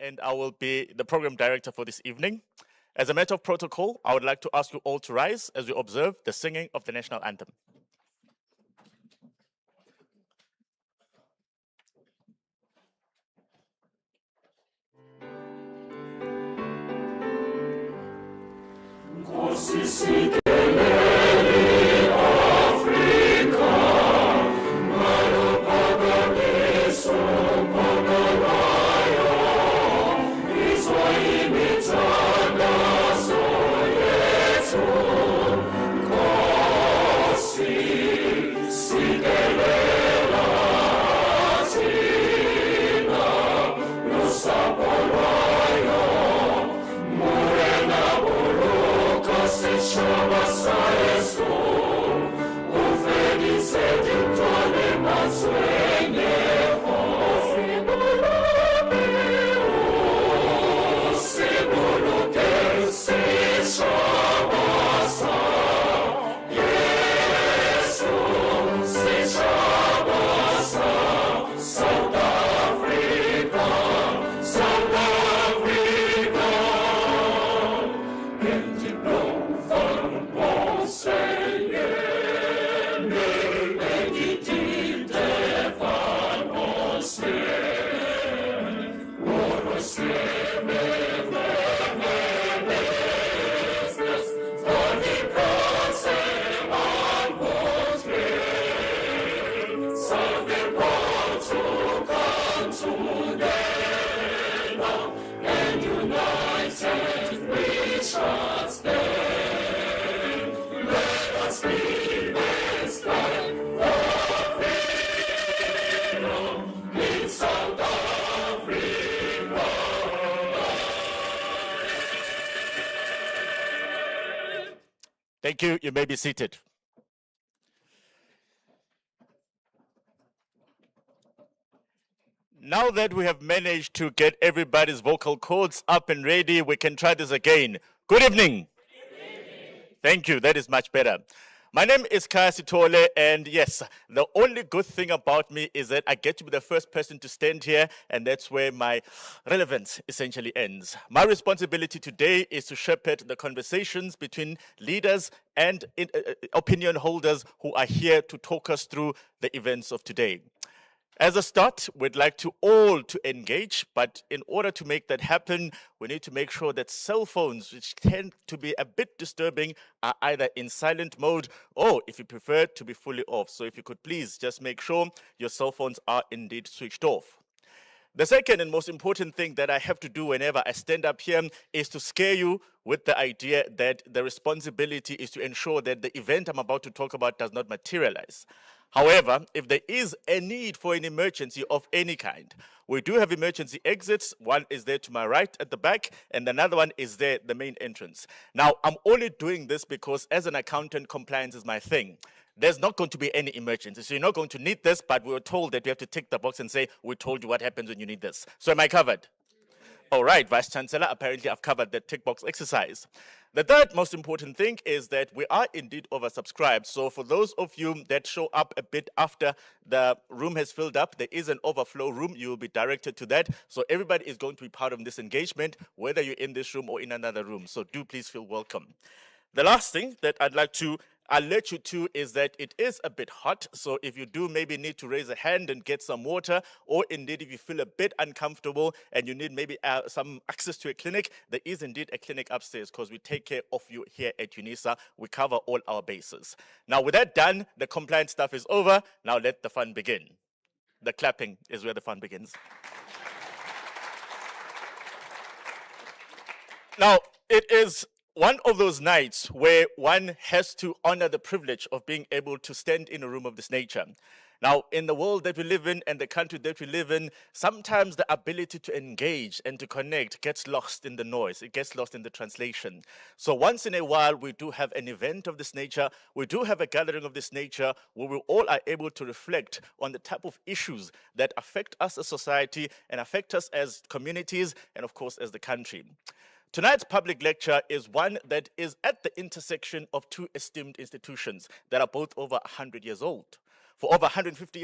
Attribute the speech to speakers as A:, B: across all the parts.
A: And I will be the program director for this evening. As a matter of protocol, I would like to ask you all to rise as we observe the singing of the national anthem.
B: Nkosi
A: Thank you. You may be seated. Now that we have managed to get everybody's vocal cords up and ready, we can try this again. Good evening. Thank you. That is much better. My name is Kganyago, and yes, the only good thing about me is that I get to be the first person to stand here, and that's where my relevance essentially ends. My responsibility today is to shepherd the conversations between leaders and opinion holders who are here to talk us through the events of today. As a start, we'd like to all to engage, but in order to make that happen, we need to make sure that cell phones, which tend to be a bit disturbing, are either in silent mode or, if you prefer, to be fully off. So if you could please just make sure your cell phones are indeed switched off. The second and most important thing that I have to do whenever I stand up here is to scare you with the idea that the responsibility is to ensure that the event I'm about to talk about does not materialize. However, if there is a need for an emergency of any kind, we do have emergency exits. One is there to my right at the back, and another one is there, the main entrance. Now, I'm only doing this because as an accountant, compliance is my thing. There's not going to be any emergency, so you're not going to need this, but we were told that we have to tick the box and say, we told you what happens when you need this. So am I covered? All right, Vice-Chancellor, apparently I've covered the tick box exercise. The third most important thing is that we are indeed oversubscribed. So for those of you that show up a bit after the room has filled up, there is an overflow room. You will be directed to that. So everybody is going to be part of this engagement, whether you're in this room or in another room. So do please feel welcome. The last thing that I'd like to alert you to is that it is a bit hot, so if you do maybe need to raise a hand and get some water, or indeed if you feel a bit uncomfortable and you need maybe some access to a clinic, there is indeed a clinic upstairs because we take care of you here at UNISA. We cover all our bases. Now with that done, the compliance stuff is over. Now let the fun begin. The clapping is where the fun begins. Now, it is one of those nights where one has to honor the privilege of being able to stand in a room of this nature. Now, in the world that we live in and the country that we live in, sometimes the ability to engage and to connect gets lost in the noise. It gets lost in the translation. So once in a while, we do have an event of this nature. We do have a gathering of this nature where we all are able to reflect on the type of issues that affect us as society and affect us as communities and, of course, as the country. Tonight's public lecture is one that is at the intersection of two esteemed institutions that are both over 100 years old. For over 150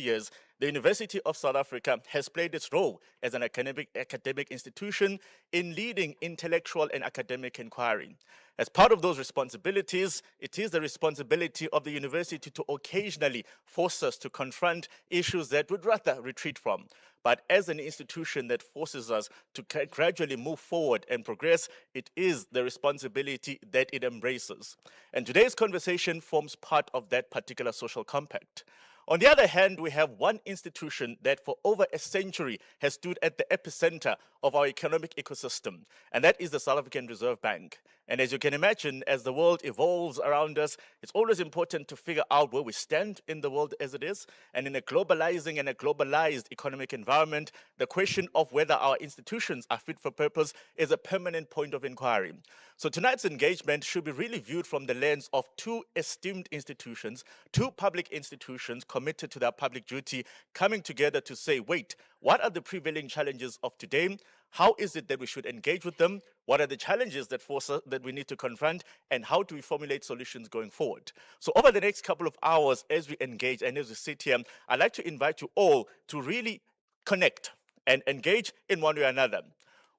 A: years, the University of South Africa has played its role as an academic institution in leading intellectual and academic inquiry. As part of those responsibilities, it is the responsibility of the university to occasionally force us to confront issues that we'd rather retreat from. But as an institution that forces us to gradually move forward and progress, it is the responsibility that it embraces. And today's conversation forms part of that particular social compact. On the other hand, we have one institution that for over a century has stood at the epicenter of our economic ecosystem, and that is the South African Reserve Bank. And as you can imagine, as the world evolves around us, it's always important to figure out where we stand in the world as it is. And in a globalizing and a globalized economic environment, the question of whether our institutions are fit for purpose is a permanent point of inquiry. So tonight's engagement should be really viewed from the lens of two esteemed institutions, two public institutions committed to their public duty, coming together to say, wait, what are the prevailing challenges of today? How is it that we should engage with them? What are the challenges that we need to confront? And how do we formulate solutions going forward? So over the next couple of hours, as we engage and as we sit here, I'd like to invite you all to really connect and engage in one way or another.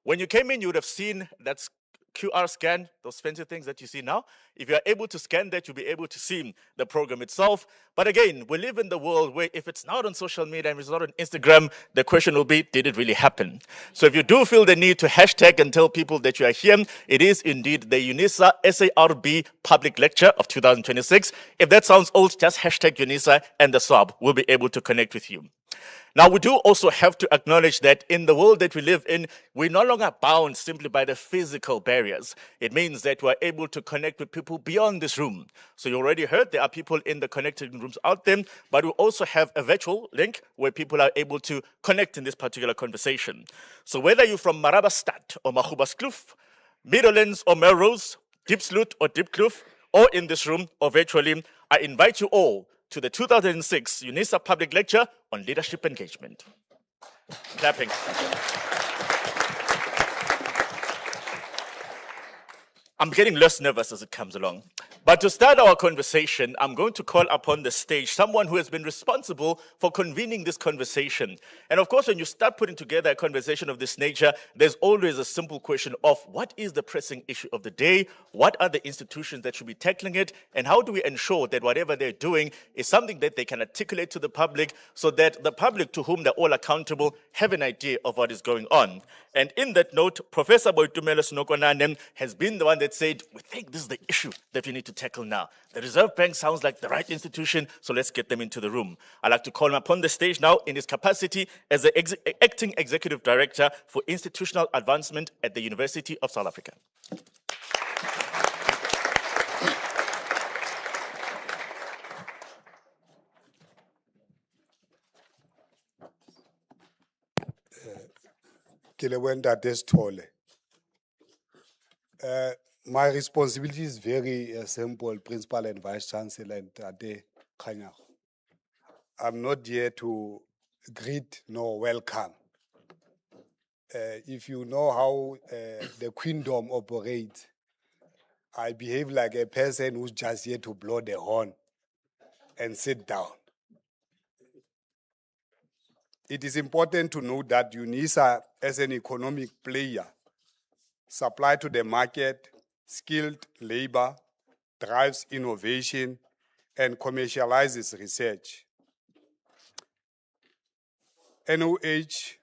A: When you came in, you would have seen that QR scan, those fancy things that you see now. If you are able to scan that, you'll be able to see the program itself. But again, we live in the world where if it's not on social media and it's not on Instagram, the question will be, did it really happen? So if you do feel the need to hashtag and tell people that you are here, it is indeed the UNISA SARB Public Lecture of 2026. If that sounds old, just hashtag UNISA and the SARB will be able to connect with you. Now, we do also have to acknowledge that in the world that we live in, we're no longer bound simply by the physical barriers. It means that we're able to connect with people beyond this room. So you already heard there are people in the connected rooms out there, but we also have a virtual link where people are able to connect in this particular conversation. So whether you're from Marabastad or Mahubaskloof, Meadowlands or Melrose, Diepsloot or Diepkloof, or in this room or virtually, I invite you all to the 2006 UNISA Public Lecture on Leadership Engagement. Clapping. I'm getting less nervous as it comes along. But to start our conversation, I'm going to call upon the stage someone who has been responsible for convening this conversation. And of course, when you start putting together a conversation of this nature, there's always a simple question of what is the pressing issue of the day? What are the institutions that should be tackling it? And how do we ensure that whatever they're doing is something that they can articulate to the public so that the public to whom they're all accountable have an idea of what is going on? And in that note, Professor Boitumelo Sinokonane has been the one that said, we think this is the issue that we need to tackle now. The Reserve Bank sounds like the right institution, so let's get them into the room. I'd like to call him upon the stage now in his capacity as the Acting Executive Director for Institutional Advancement at the University of South Africa.
B: My responsibility is very simple, Principal and Vice-Chancellor and Kganyago. I'm not here to greet nor welcome. If you know how the Queendom operates, I behave like a person who's just here to blow the horn and sit down. It is important to note that UNISA, as an economic player, supply to the market skilled labor, drives innovation, and commercializes research. NOH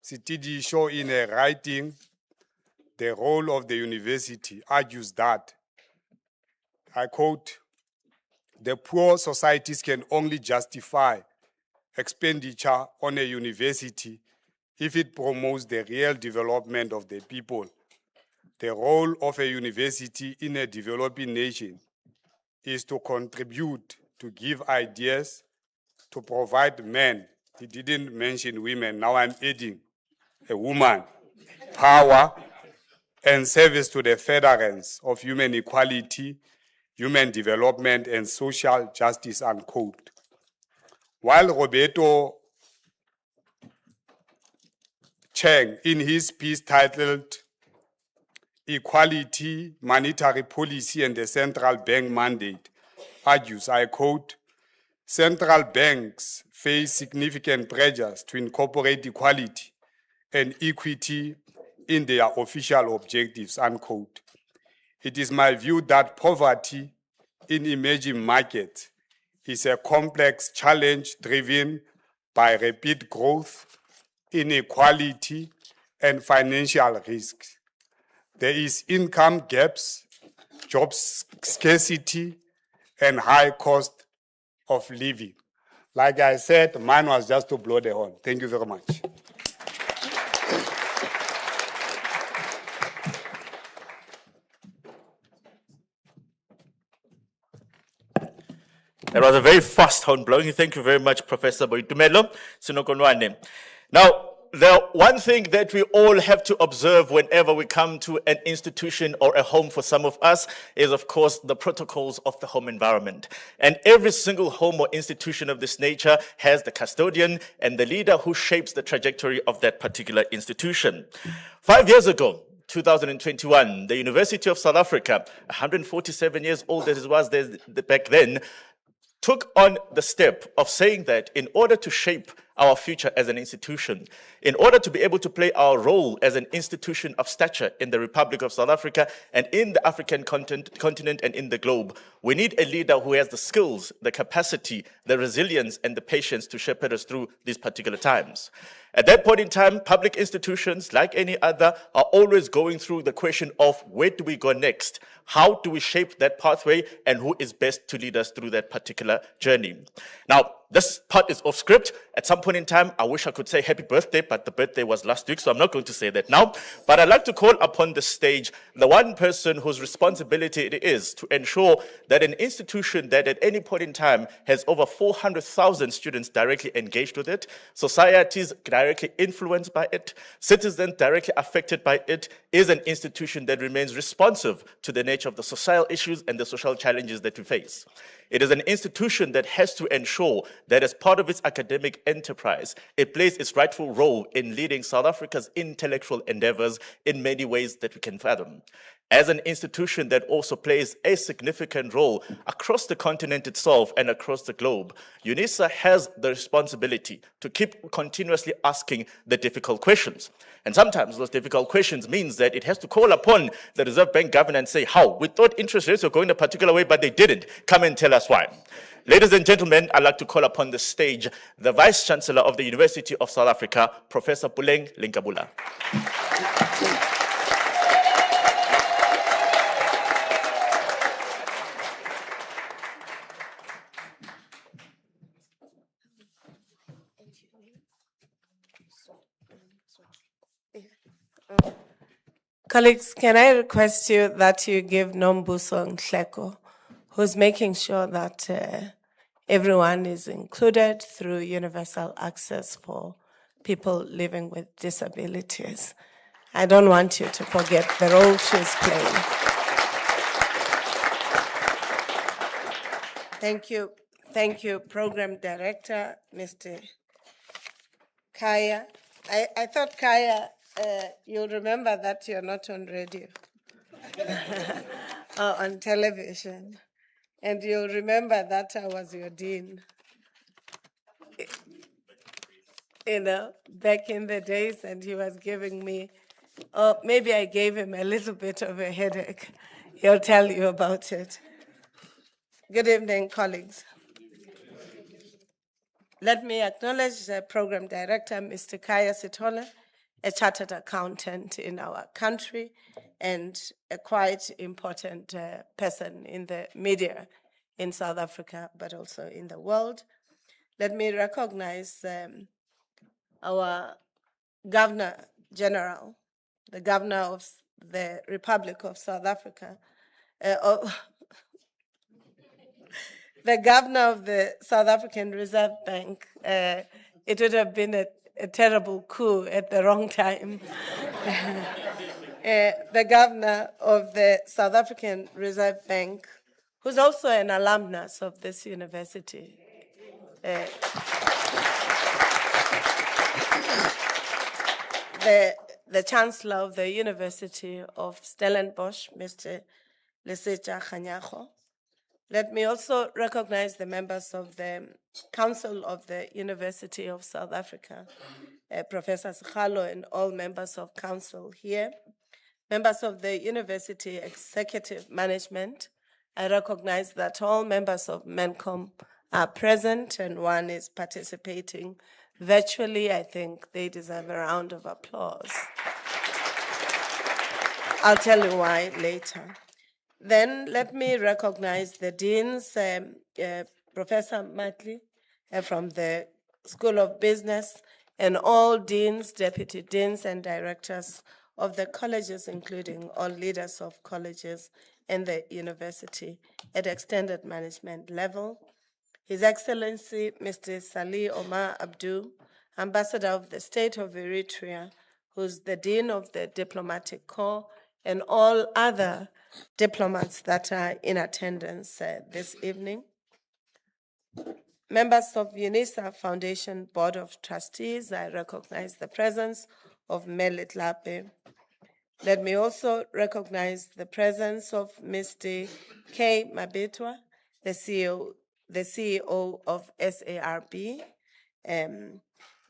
B: CTD show in a writing the role of the university argues that, I quote, the poor societies can only justify expenditure on a university if it promotes the real development of the people. The role of a university in a developing nation is to contribute, to give ideas, to provide men. He didn't mention women, now I'm adding a woman, power, and service to the furtherance of human equality, human development, and social justice, unquote. While Roberto Cheng, in his piece titled Equality, Monetary Policy, and the Central Bank Mandate, argues, I quote, Central banks face significant pressures to incorporate equality and equity in their official objectives, unquote. It is my view that poverty in emerging markets is a complex challenge driven by rapid growth, inequality, and financial risks. There is income gaps, job scarcity, and high cost of living. Like I said, mine was just to blow the horn. Thank you very much.
A: That was a very fast horn blowing. Thank you very much, Professor Boitumelo Sinokonwane. Now, the one thing that we all have to observe whenever we come to an institution or a home for some of us is, of course, the protocols of the home environment. And every single home or institution of this nature has the custodian and the leader who shapes the trajectory of that particular institution. 5 years ago, 2021, the University of South Africa, 147 years old as it was back then, took on the step of saying that in order to shape our future as an institution, in order to be able to play our role as an institution of stature in the Republic of South Africa and in the African continent and in the globe, we need a leader who has the skills, the capacity, the resilience, and the patience to shepherd us through these particular times. At that point in time, public institutions, like any other, are always going through the question of where do we go next? How do we shape that pathway, and who is best to lead us through that particular journey? Now, this part is off script. At some point in time, I wish I could say happy birthday, but the birthday was last week, so I'm not going to say that now. But I'd like to call upon the stage the one person whose responsibility it is to ensure that an institution that at any point in time has over 400,000 students directly engaged with it, societies directly influenced by it, citizens directly affected by it, is an institution that remains responsive to the nature of the social issues and the social challenges that we face. It is an institution that has to ensure that as part of its academic enterprise, it plays its rightful role in leading South Africa's intellectual endeavors in many ways that we can fathom. As an institution that also plays a significant role across the continent itself and across the globe, UNISA has the responsibility to keep continuously asking the difficult questions. And sometimes those difficult questions means that it has to call upon the Reserve Bank governor and say, how? We thought interest rates were going a particular way, but they didn't. Come and tell us why. Ladies and gentlemen, I'd like to call upon the stage the Vice-Chancellor of the University of South Africa, Professor Puleng LenkaBula.
C: Colleagues, can I request you that you give Nombuso Nhleko, who's making sure that everyone is included through universal access for people living with disabilities. I don't want you to forget the role she's playing. Thank you. Thank you, Program Director, Mr. Kaya. I thought, Kaya, you'll remember that you're not on radio or on television. And you'll remember that I was your dean. You know, back in the days, and he was giving me, or maybe I gave him a little bit of a headache. He'll tell you about it. Good evening, colleagues. Let me acknowledge the Program Director, Mr. Kaya Sithole, a chartered accountant in our country and a quite important person in the media in South Africa, but also in the world. Let me recognize our Governor General, the Governor of the Republic of South Africa, the Governor of the South African Reserve Bank. It would have been a terrible coup at the wrong time. The Governor of the South African Reserve Bank, who's also an alumnus of this university. The Chancellor of the University of Stellenbosch, Mr. Lesetja Kganyago, Let me also recognize the members of the Council of the University of South Africa, Professor Sekgalo and all members of council here, members of the University Executive Management. I recognize that all members of MENCOM are present and one is participating virtually. I think they deserve a round of applause. I'll tell you why later. Then let me recognize the deans, Professor Matli from the School of Business, and all deans, deputy deans, and directors of the colleges, including all leaders of colleges and the university at extended management level. His Excellency, Mr. Salih Omar Abdu, Ambassador of the State of Eritrea, who's the Dean of the Diplomatic Corps, and all other diplomats that are in attendance this evening. Members of UNISA Foundation Board of Trustees, I recognize the presence of Melit Lape. Let me also recognize the presence of Mr. K. Mabetwa, the CEO of SARB.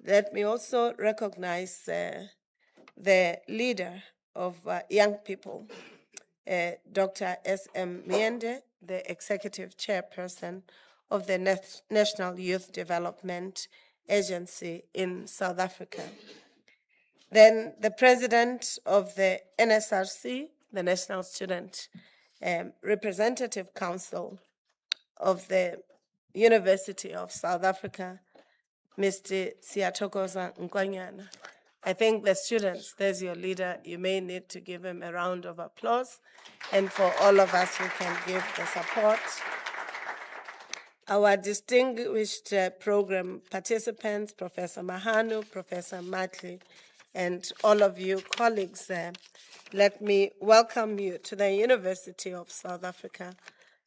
C: Let me also recognize the leader of young people, Dr. S.M. Miende, the executive chairperson of the National Youth Development Agency in South Africa. Then the president of the NSRC, the National Student Representative Council of the University of South Africa, Mr. Siyathokoza Kganyago. I think the students, there's your leader, you may need to give him a round of applause, and for all of us who can give the support. Our distinguished program participants, Professor Mahanu, Professor Matli, and all of you colleagues, let me welcome you to the University of South Africa.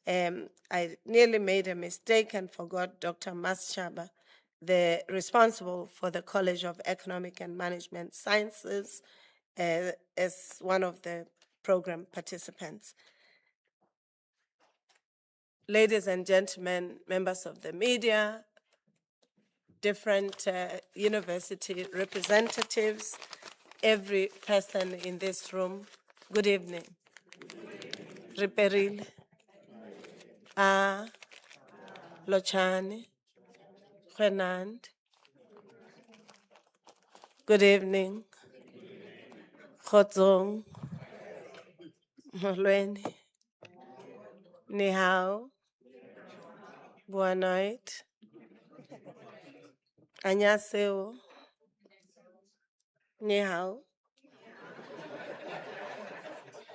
C: I nearly made a mistake and forgot Dr. Maschaba, the responsible for the College of Economic and Management Sciences, as one of the program participants. Ladies and gentlemen, members of the media, different university representatives, every person in this room, good evening. Riperil, Lochani, Fernand, good evening. Khotsong, Molweni, Ni hao, Buanoit, Annyeonghaseyo, Ni hao,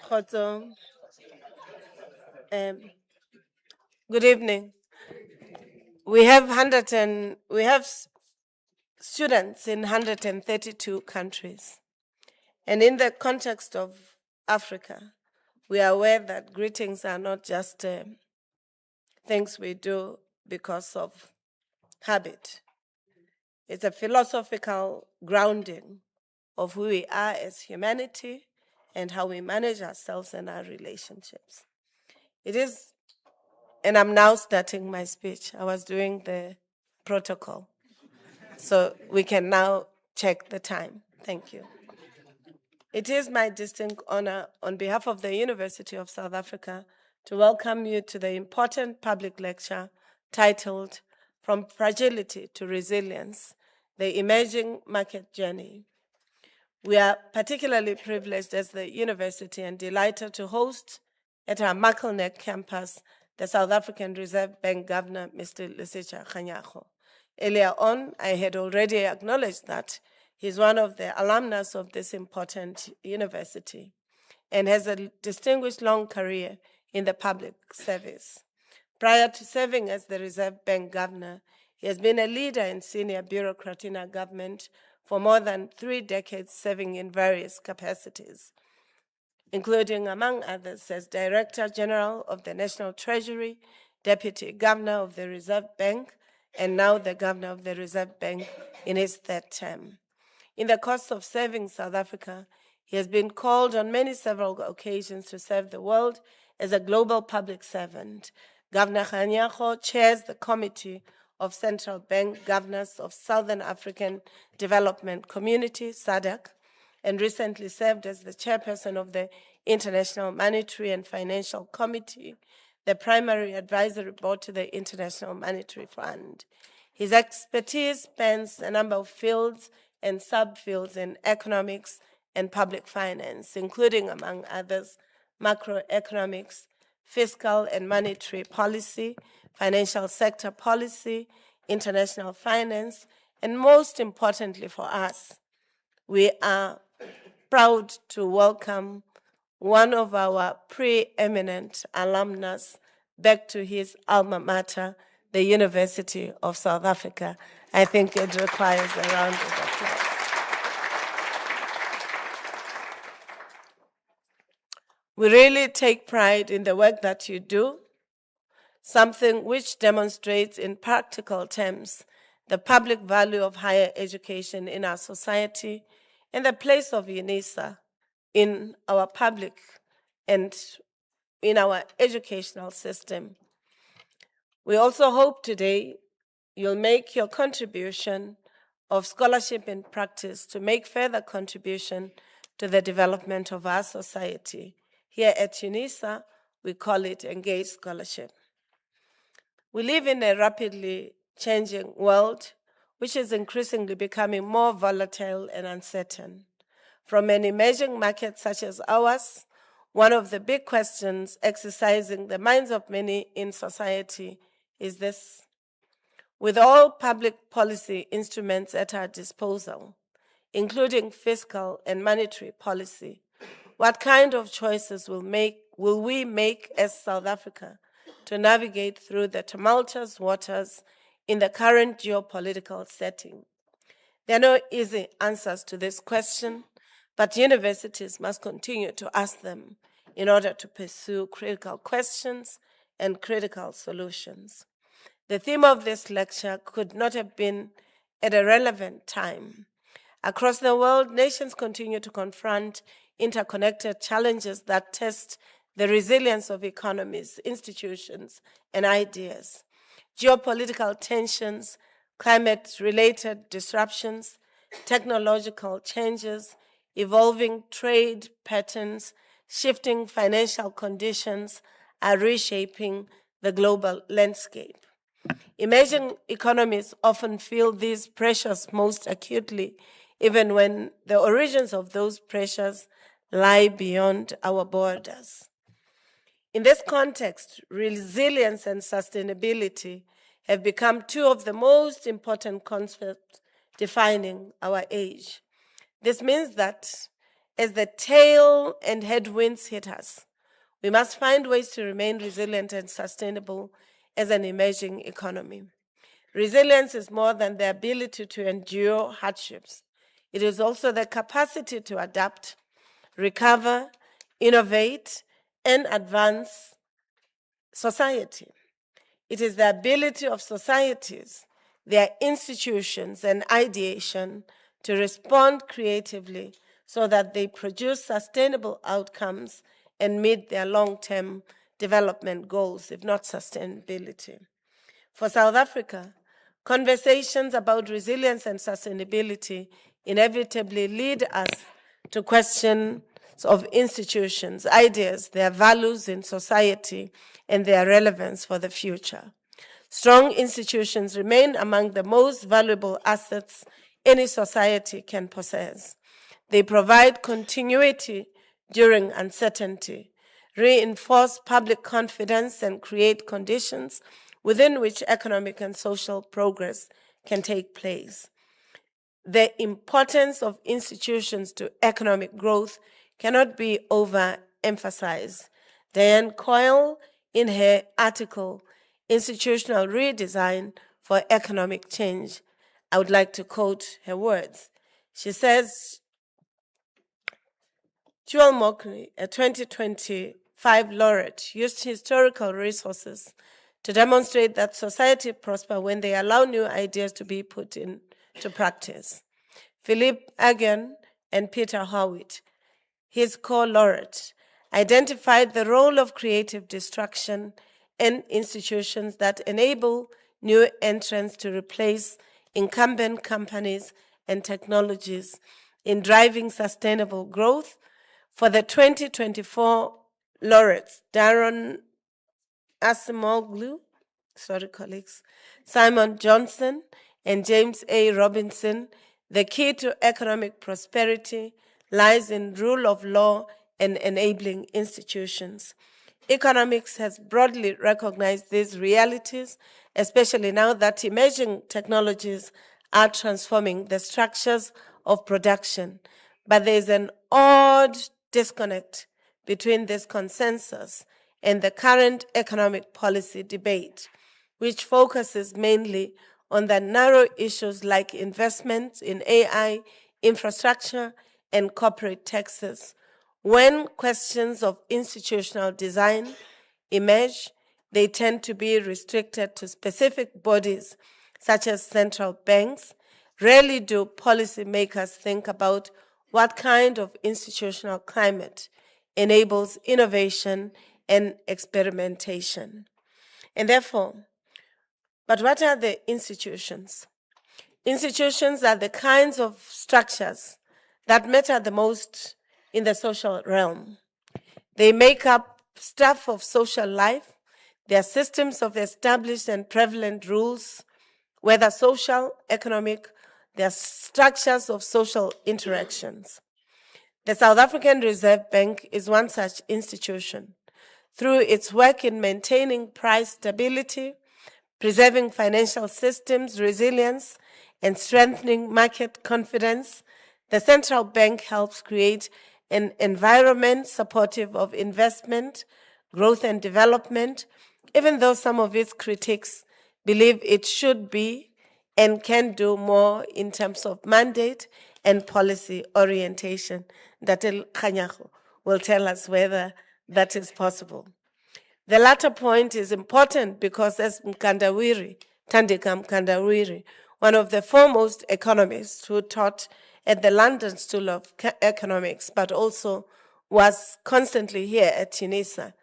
C: Khotsong. Good evening. We have students in 132 countries. And in the context of Africa, we are aware that greetings are not just things we do because of habit. It's a philosophical grounding of who we are as humanity and how we manage ourselves and our relationships. It is, and I'm now starting my speech. I was doing the protocol. So we can now check the time. Thank you. It is my distinct honor on behalf of the University of South Africa to welcome you to the important public lecture titled From Fragility to Resilience, the Emerging Market Journey. We are particularly privileged as the university and delighted to host at our Mackleneck campus the South African Reserve Bank Governor, Mr. Lesetja Kganyago. Earlier on, I had already acknowledged that he's one of the alumnus of this important university and has a distinguished long career in the public service. Prior to serving as the Reserve Bank Governor, he has been a leader and senior bureaucrat in our government for more than 3 decades, serving in various capacities, including, among others, as Director General of the National Treasury, Deputy Governor of the Reserve Bank, and now the Governor of the Reserve Bank in his 3rd term. In the course of serving South Africa, he has been called on several occasions to serve the world as a global public servant, Governor Kganyago chairs the Committee of Central Bank Governors of Southern African Development Community, SADC, and recently served as the chairperson of the International Monetary and Financial Committee, the primary advisory board to the International Monetary Fund. His expertise spans a number of fields and subfields in economics and public finance, including, among others, macroeconomics, fiscal and monetary policy, financial sector policy, international finance, and most importantly for us, we are proud to welcome one of our preeminent alumnus back to his alma mater, the University of South Africa. I think it requires a round of applause. We really take pride in the work that you do, something which demonstrates in practical terms the public value of higher education in our society and the place of UNISA in our public and in our educational system. We also hope today you'll make your contribution of scholarship in practice to make further contribution to the development of our society. Here at UNISA, we call it Engaged Scholarship. We live in a rapidly changing world, which is increasingly becoming more volatile and uncertain. From an emerging market such as ours, one of the big questions exercising the minds of many in society is this: with all public policy instruments at our disposal, including fiscal and monetary policy, what kind of choices will we make as South Africa to navigate through the tumultuous waters in the current geopolitical setting? There are no easy answers to this question, but universities must continue to ask them in order to pursue critical questions and critical solutions. The theme of this lecture could not have been at a relevant time. Across the world, nations continue to confront interconnected challenges that test the resilience of economies, institutions, and ideas. Geopolitical tensions, climate-related disruptions, technological changes, evolving trade patterns, shifting financial conditions are reshaping the global landscape. Emerging economies often feel these pressures most acutely, even when the origins of those pressures lie beyond our borders. In this context, resilience and sustainability have become two of the most important concepts defining our age. This means that as the tail and headwinds hit us, we must find ways to remain resilient and sustainable as an emerging economy. Resilience is more than the ability to endure hardships. It is also the capacity to adapt, recover, innovate, and advance society. It is the ability of societies, their institutions, and ideation to respond creatively so that they produce sustainable outcomes and meet their long-term development goals, if not sustainability. For South Africa, conversations about resilience and sustainability inevitably lead us to questions of institutions, ideas, their values in society, and their relevance for the future. Strong institutions remain among the most valuable assets any society can possess. They provide continuity during uncertainty, reinforce public confidence, and create conditions within which economic and social progress can take place. The importance of institutions to economic growth cannot be overemphasized. Diane Coyle, in her article, Institutional Redesign for Economic Change, I would like to quote her words. She says, Joel Mokri, a 2025 laureate, used historical resources to demonstrate that society prospers when they allow new ideas to be put into practice. Philippe Aghion and Peter Howitt, his co-laureate, identified the role of creative destruction and institutions that enable new entrants to replace incumbent companies and technologies in driving sustainable growth. For the 2024 laureates, Darren Asimoglu, colleagues, Simon Johnson, and James A. Robinson, the key to economic prosperity lies in rule of law and enabling institutions. Economics has broadly recognized these realities, especially now that emerging technologies are transforming the structures of production. But there is an odd disconnect between this consensus and the current economic policy debate, which focuses mainly on the narrow issues like investments in AI, infrastructure, and corporate taxes. When questions of institutional design emerge, they tend to be restricted to specific bodies, such as central banks. Rarely do policymakers think about what kind of institutional climate enables innovation and experimentation. And therefore, but what are the institutions? Institutions are the kinds of structures that matter the most in the social realm. They make up stuff of social life. They are systems of established and prevalent rules, whether social, economic. They are structures of social interactions. The South African Reserve Bank is one such institution. Through its work in maintaining price stability, preserving financial systems resilience, and strengthening market confidence, the central bank helps create an environment supportive of investment, growth, and development, even though some of its critics believe it should be and can do more in terms of mandate and policy orientation. That Kganyago will tell us whether that is possible. The latter point is important because, as Thandeka Mkandawiri, one of the foremost economists who taught at the London School of Economics, but also was constantly here at UNISA,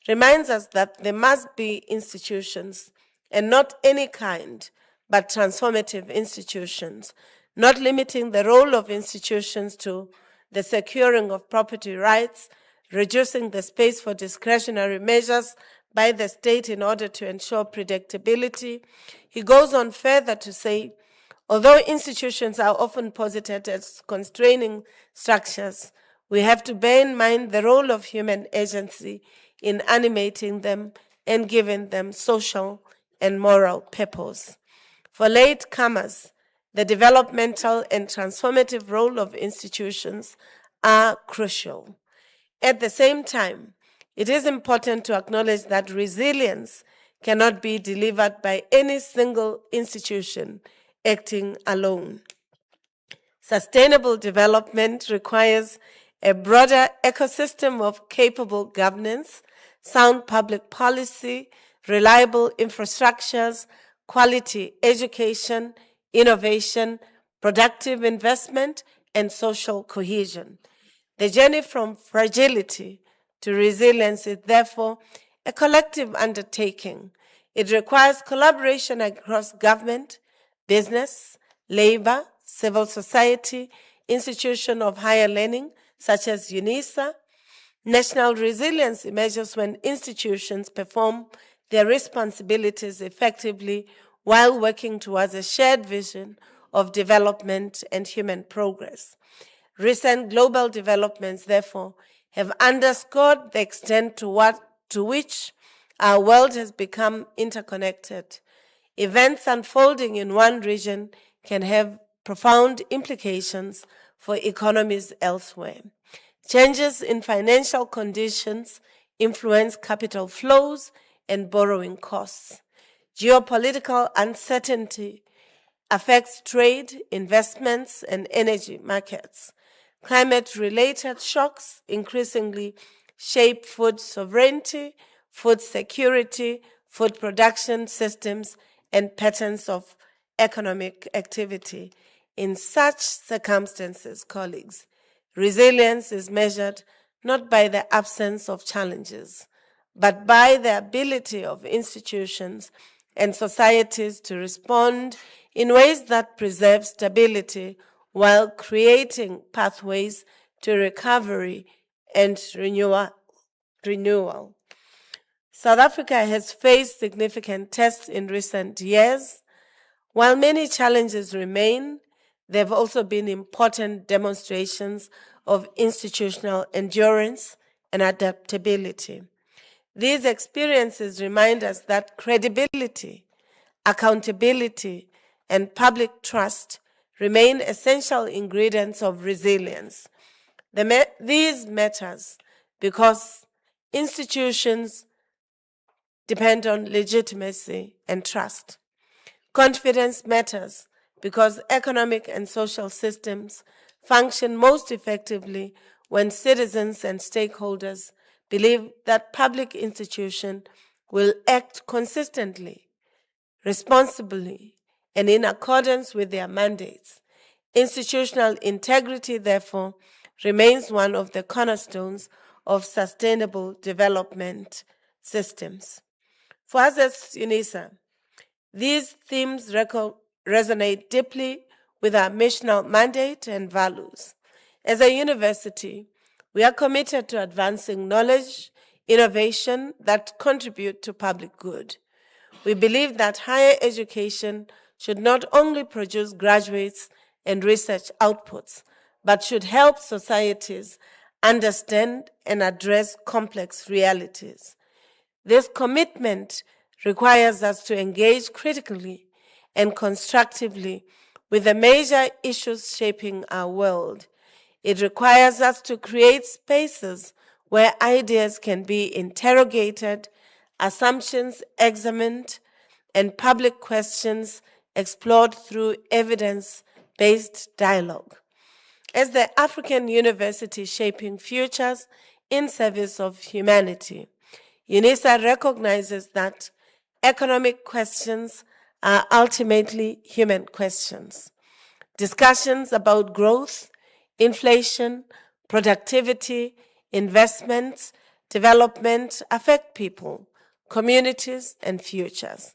C: reminds us that there must be institutions, and not any kind, but transformative institutions, not limiting the role of institutions to the securing of property rights, reducing the space for discretionary measures by the state in order to ensure predictability. He goes on further to say, although institutions are often posited as constraining structures, we have to bear in mind the role of human agency in animating them and giving them social and moral purpose. For latecomers, the developmental and transformative role of institutions are crucial. At the same time, it is important to acknowledge that resilience cannot be delivered by any single institution acting alone. Sustainable development requires a broader ecosystem of capable governance, sound public policy, reliable infrastructures, quality education, innovation, productive investment, and social cohesion. The journey from fragility to resilience is therefore a collective undertaking. It requires collaboration across government, business, labor, civil society, institutions of higher learning, such as UNISA. National resilience emerges when institutions perform their responsibilities effectively while working towards a shared vision of development and human progress. Recent global developments, therefore, have underscored the extent to which our world has become interconnected. Events unfolding in one region can have profound implications for economies elsewhere. Changes in financial conditions influence capital flows and borrowing costs. Geopolitical uncertainty affects trade, investments, and energy markets. Climate-related shocks increasingly shape food sovereignty, food security, food production systems, and patterns of economic activity. In such circumstances, colleagues, resilience is measured not by the absence of challenges, but by the ability of institutions and societies to respond in ways that preserve stability while creating pathways to recovery and renewal. South Africa has faced significant tests in recent years. While many challenges remain, there have also been important demonstrations of institutional endurance and adaptability. These experiences remind us that credibility, accountability, and public trust remain essential ingredients of resilience. These matters because institutions depend on legitimacy and trust. Confidence matters because economic and social systems function most effectively when citizens and stakeholders believe that public institutions will act consistently, responsibly, and in accordance with their mandates. Institutional integrity, therefore, remains one of the cornerstones of sustainable development systems. For us as UNISA, these themes resonate deeply with our missional mandate and values. As a university, we are committed to advancing knowledge, innovation that contribute to public good. We believe that higher education should not only produce graduates and research outputs, but should help societies understand and address complex realities. This commitment requires us to engage critically and constructively with the major issues shaping our world. It requires us to create spaces where ideas can be interrogated, assumptions examined, and public questions explored through evidence-based dialogue. As the African University Shaping Futures in Service of Humanity, UNISA recognizes that economic questions are ultimately human questions. Discussions about growth, inflation, productivity, investments, development affect people, communities, and futures.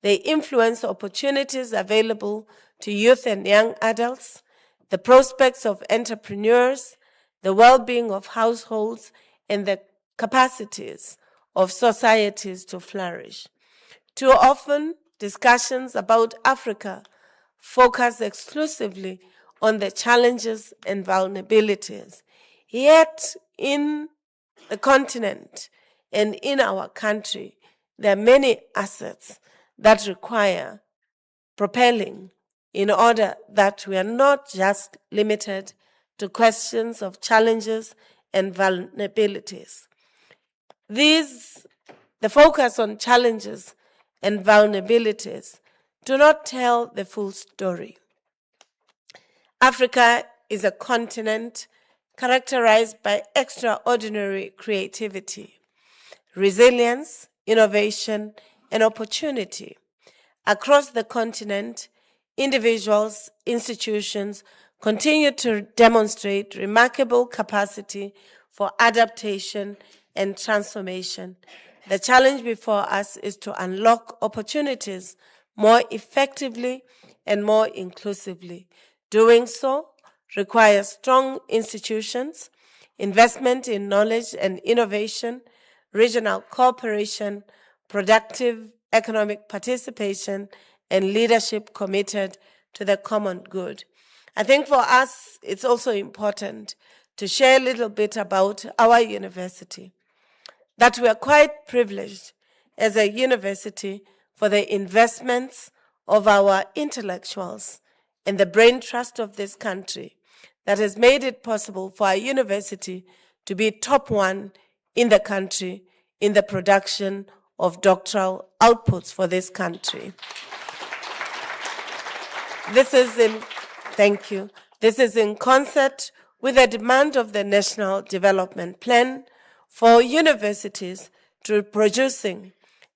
C: They influence opportunities available to youth and young adults, the prospects of entrepreneurs, the well-being of households, and the capacities of societies to flourish. Too often, discussions about Africa focus exclusively on the challenges and vulnerabilities. Yet, in the continent and in our country, there are many assets that require propelling in order that we are not just limited to questions of challenges and vulnerabilities. The focus on challenges and vulnerabilities do not tell the full story. Africa is a continent characterized by extraordinary creativity, resilience, innovation, and opportunity. Across the continent, individuals, institutions continue to demonstrate remarkable capacity for adaptation and transformation. The challenge before us is to unlock opportunities more effectively and more inclusively. Doing so requires strong institutions, investment in knowledge and innovation, regional cooperation, productive economic participation, and leadership committed to the common good. I think for us, it's also important to share a little bit about our university, that we are quite privileged as a university for the investments of our intellectuals and the brain trust of this country that has made it possible for our university to be top one in the country in the production of doctoral outputs for this country. Thank you. This is in concert with the demand of the National Development Plan for universities to producing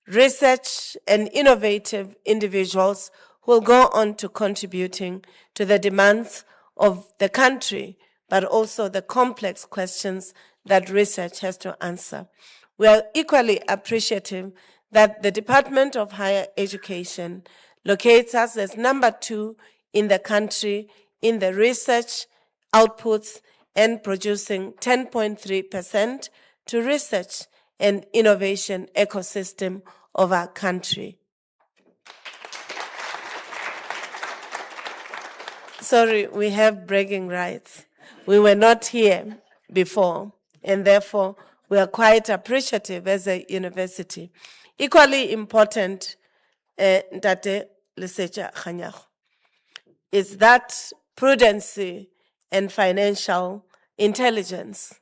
C: research and innovative individuals who will go on to contributing to the demands of the country, but also the complex questions that research has to answer. We are equally appreciative that the Department of Higher Education locates us as number 2 in the country in the research outputs and producing 10.3% to research and innovation ecosystem of our country. Sorry, we have bragging rights. We were not here before, and therefore we are quite appreciative as a university. Equally important, Ntate Lesetja Kganyago, is that prudency and financial intelligence.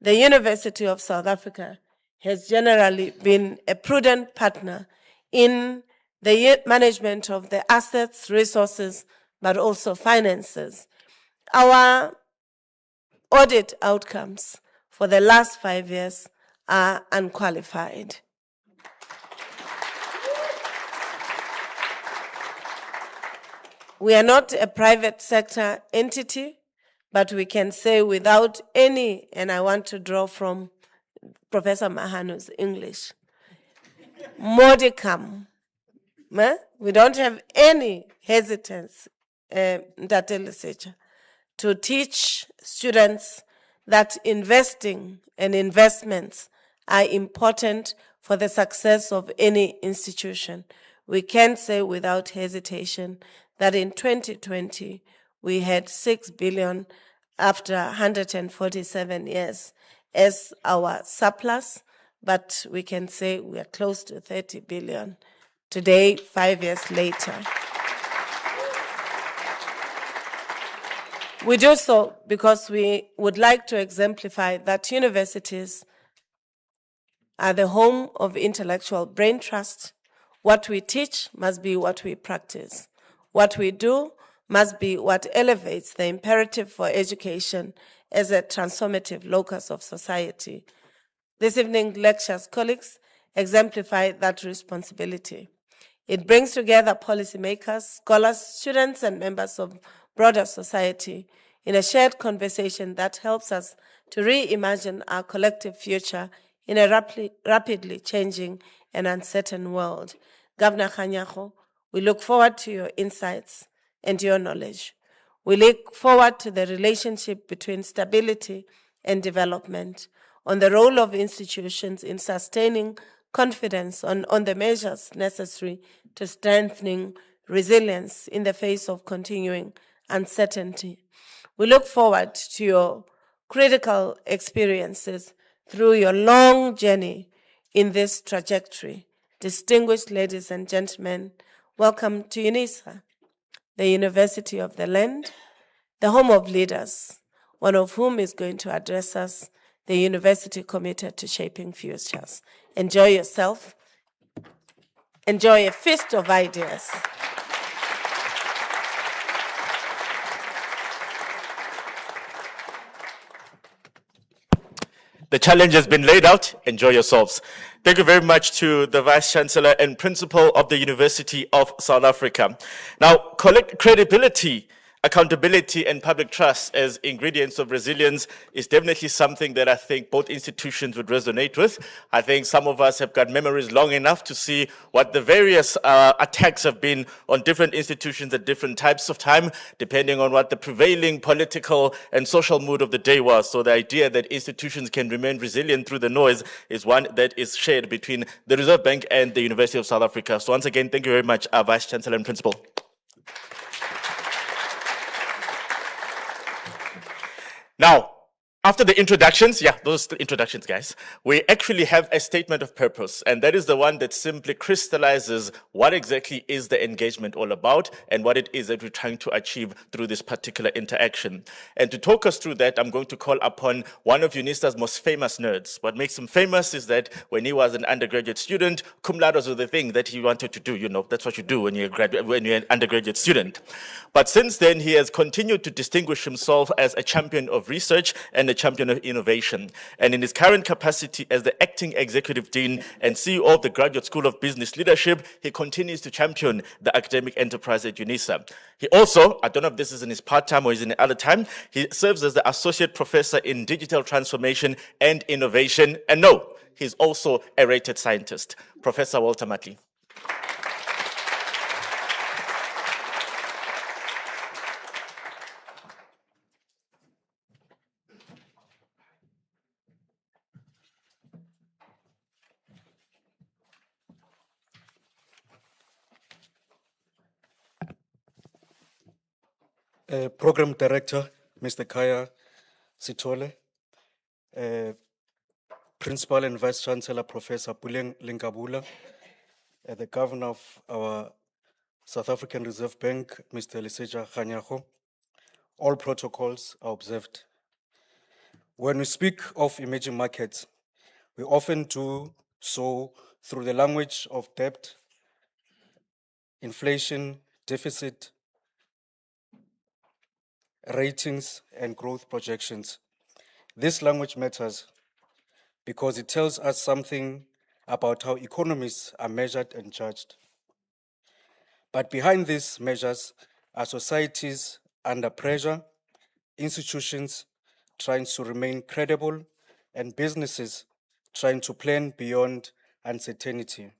C: The University of South Africa has generally been a prudent partner in the management of the assets, resources, but also finances. Our audit outcomes for the last 5 years are unqualified. We are not a private sector entity, but we can say without any, and I want to draw from Professor Mahano's English, modicum. We don't have any hesitance, Ntate Lesetja, to teach students that investing and investments are important for the success of any institution. We can say without hesitation that in 2020, we had 6 billion after 147 years as our surplus, but we can say we are close to 30 billion today, 5 years later. We do so because we would like to exemplify that universities are the home of intellectual brain trust. What we teach must be what we practice. What we do must be what elevates the imperative for education as a transformative locus of society. This evening lectures, colleagues, exemplify that responsibility. It brings together policymakers, scholars, students, and members of broader society in a shared conversation that helps us to reimagine our collective future in a rapidly changing and uncertain world. Governor Kganyago, we look forward to your insights and your knowledge. We look forward to the relationship between stability and development, on the role of institutions in sustaining confidence on the measures necessary to strengthening resilience in the face of continuing uncertainty. We look forward to your critical experiences through your long journey in this trajectory. Distinguished ladies and gentlemen, welcome to UNISA, the University of the Land, the home of leaders, one of whom is going to address us, the university committed to shaping futures. Enjoy yourself. Enjoy a feast of ideas.
A: The challenge has been laid out. Enjoy yourselves. Thank you very much to the Vice-Chancellor and Principal of the University of South Africa. Now, credibility, accountability, and public trust as ingredients of resilience is definitely something that I think both institutions would resonate with. I think some of us have got memories long enough to see what the various attacks have been on different institutions at different types of time, depending on what the prevailing political and social mood of the day was. So the idea that institutions can remain resilient through the noise is one that is shared between the Reserve Bank and the University of South Africa. So once again, thank you very much, our Vice-Chancellor and Principal. Now, after the introductions, those are the introductions, guys, we actually have a statement of purpose, and that is the one that simply crystallizes what exactly is the engagement all about and what it is that we're trying to achieve through this particular interaction. And to talk us through that, I'm going to call upon one of UNISA's most famous nerds. What makes him famous is that when he was an undergraduate student, cum laude was the thing that he wanted to do. You know, that's what you do when you're an undergraduate student. But since then, he has continued to distinguish himself as a champion of research and a champion of innovation. And in his current capacity as the acting executive dean and CEO of the Graduate School of Business Leadership, he continues to champion the academic enterprise at UNISA. He also, I don't know if this is in his part-time or is in the other time, he serves as the associate professor in digital transformation and innovation. And no, He's also a rated scientist. Professor Walter Matli.
D: Program Director, Mr. Khaya Sithole, Principal and Vice-Chancellor, Professor Puleng, LenkaBula, the Governor of our South African Reserve Bank, Mr. Lesetja Kganyago, all protocols are observed. When we speak of emerging markets, we often do so through the language of debt, inflation, deficit, ratings, and growth projections. This language matters because it tells us something about how economies are measured and judged. But behind these measures are societies under pressure, institutions trying to remain credible, and businesses trying to plan beyond uncertainty.